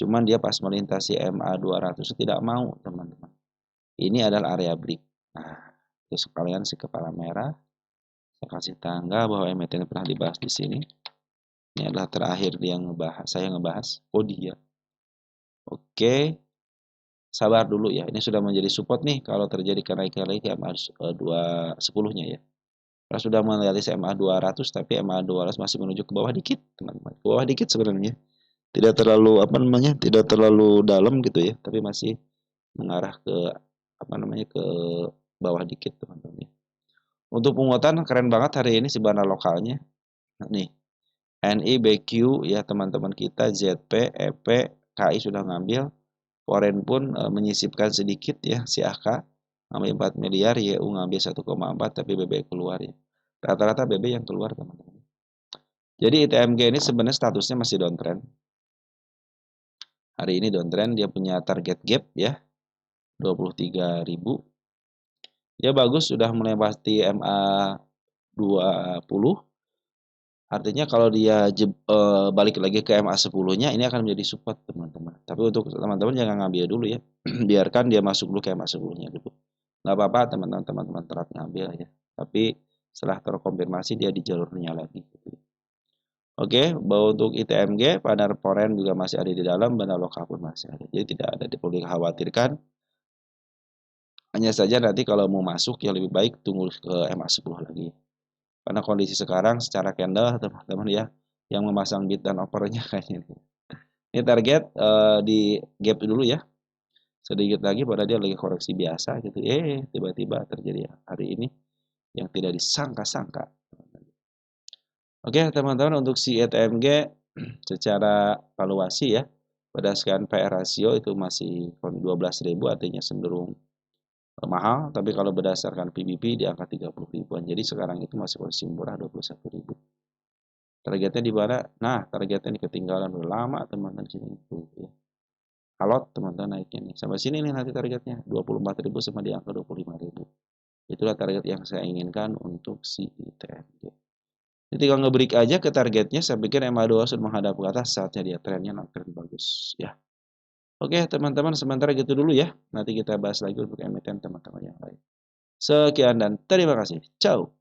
Cuman dia pas melintasi MA 200 tidak mau, teman-teman. Ini adalah area break. Nah, itu sekalian si kepala merah. Saya kasih tanggal bahwa MT pernah dibahas di sini. Ini adalah terakhir dia ngebahas, saya ngebahas. Oh dia. Oke. Sabar dulu ya. Ini sudah menjadi support nih kalau terjadi kenaikan lagi ke MA 210-nya ya. Kalau sudah melewati MA 200 tapi MA 200 masih menuju ke bawah dikit, teman-teman. Ke bawah dikit sebenarnya. Tidak terlalu tidak terlalu dalam gitu ya, tapi masih mengarah ke ke bawah dikit, teman-teman. Untuk penguatan keren banget hari ini si bandar lokalnya. Nah, nih. NI, BQ ya teman-teman kita, ZP, EP, KI sudah ngambil. Foreign pun menyisipkan sedikit ya si AK ngambil 4 miliar, YU ngambil 1,4 tapi BB keluar ya. Rata-rata BB yang keluar teman-teman. Jadi ITMG ini sebenarnya statusnya masih downtrend. Hari ini downtrend, dia punya target gap ya 23.000. Ya bagus sudah melewati MA 20. Artinya kalau dia balik lagi ke MA 10-nya ini akan menjadi support teman-teman. Tapi untuk teman-teman jangan ngambil dulu ya. Biarkan dia masuk dulu ke MA 10-nya dulu. Nggak apa-apa teman-teman telat ngambil ya. Tapi setelah terkonfirmasi dia di jalurnya lagi. Oke, bahwa untuk ITMG, Bandar Poren juga masih ada di dalam, Bandar Lokal pun masih ada. Jadi tidak ada perlu dikhawatirkan. Hanya saja nanti kalau mau masuk ya lebih baik tunggu ke MA10 lagi. Karena kondisi sekarang secara candle teman-teman ya, yang memasang bid dan opernya kayaknya. Ini target di gap dulu ya. Sedikit lagi pada dia lagi koreksi biasa gitu. Tiba-tiba terjadi hari ini yang tidak disangka-sangka. Oke, teman-teman untuk si ETMG secara valuasi ya, berdasarkan PR rasio itu masih 12.000 artinya cenderung mahal, tapi kalau berdasarkan PBB di angka 30 ribuan. Jadi sekarang itu masih posisi murah 21.000. Targetnya di mana? Nah, targetnya di ketinggalan udah lama teman-teman sini itu ya. Alot teman-teman naiknya nih. Sampai sini nih nanti targetnya 24.000 sama di angka 25.000. Itulah target yang saya inginkan untuk si ITMG. Jadi tinggal nge-break aja ke targetnya. Saya pikir MA2 sudah menghadap ke atas, saatnya dia trennya tren bagus ya. Oke teman-teman, sementara gitu dulu ya. Nanti kita bahas lagi untuk emiten teman-teman yang lain. Sekian dan terima kasih. Ciao.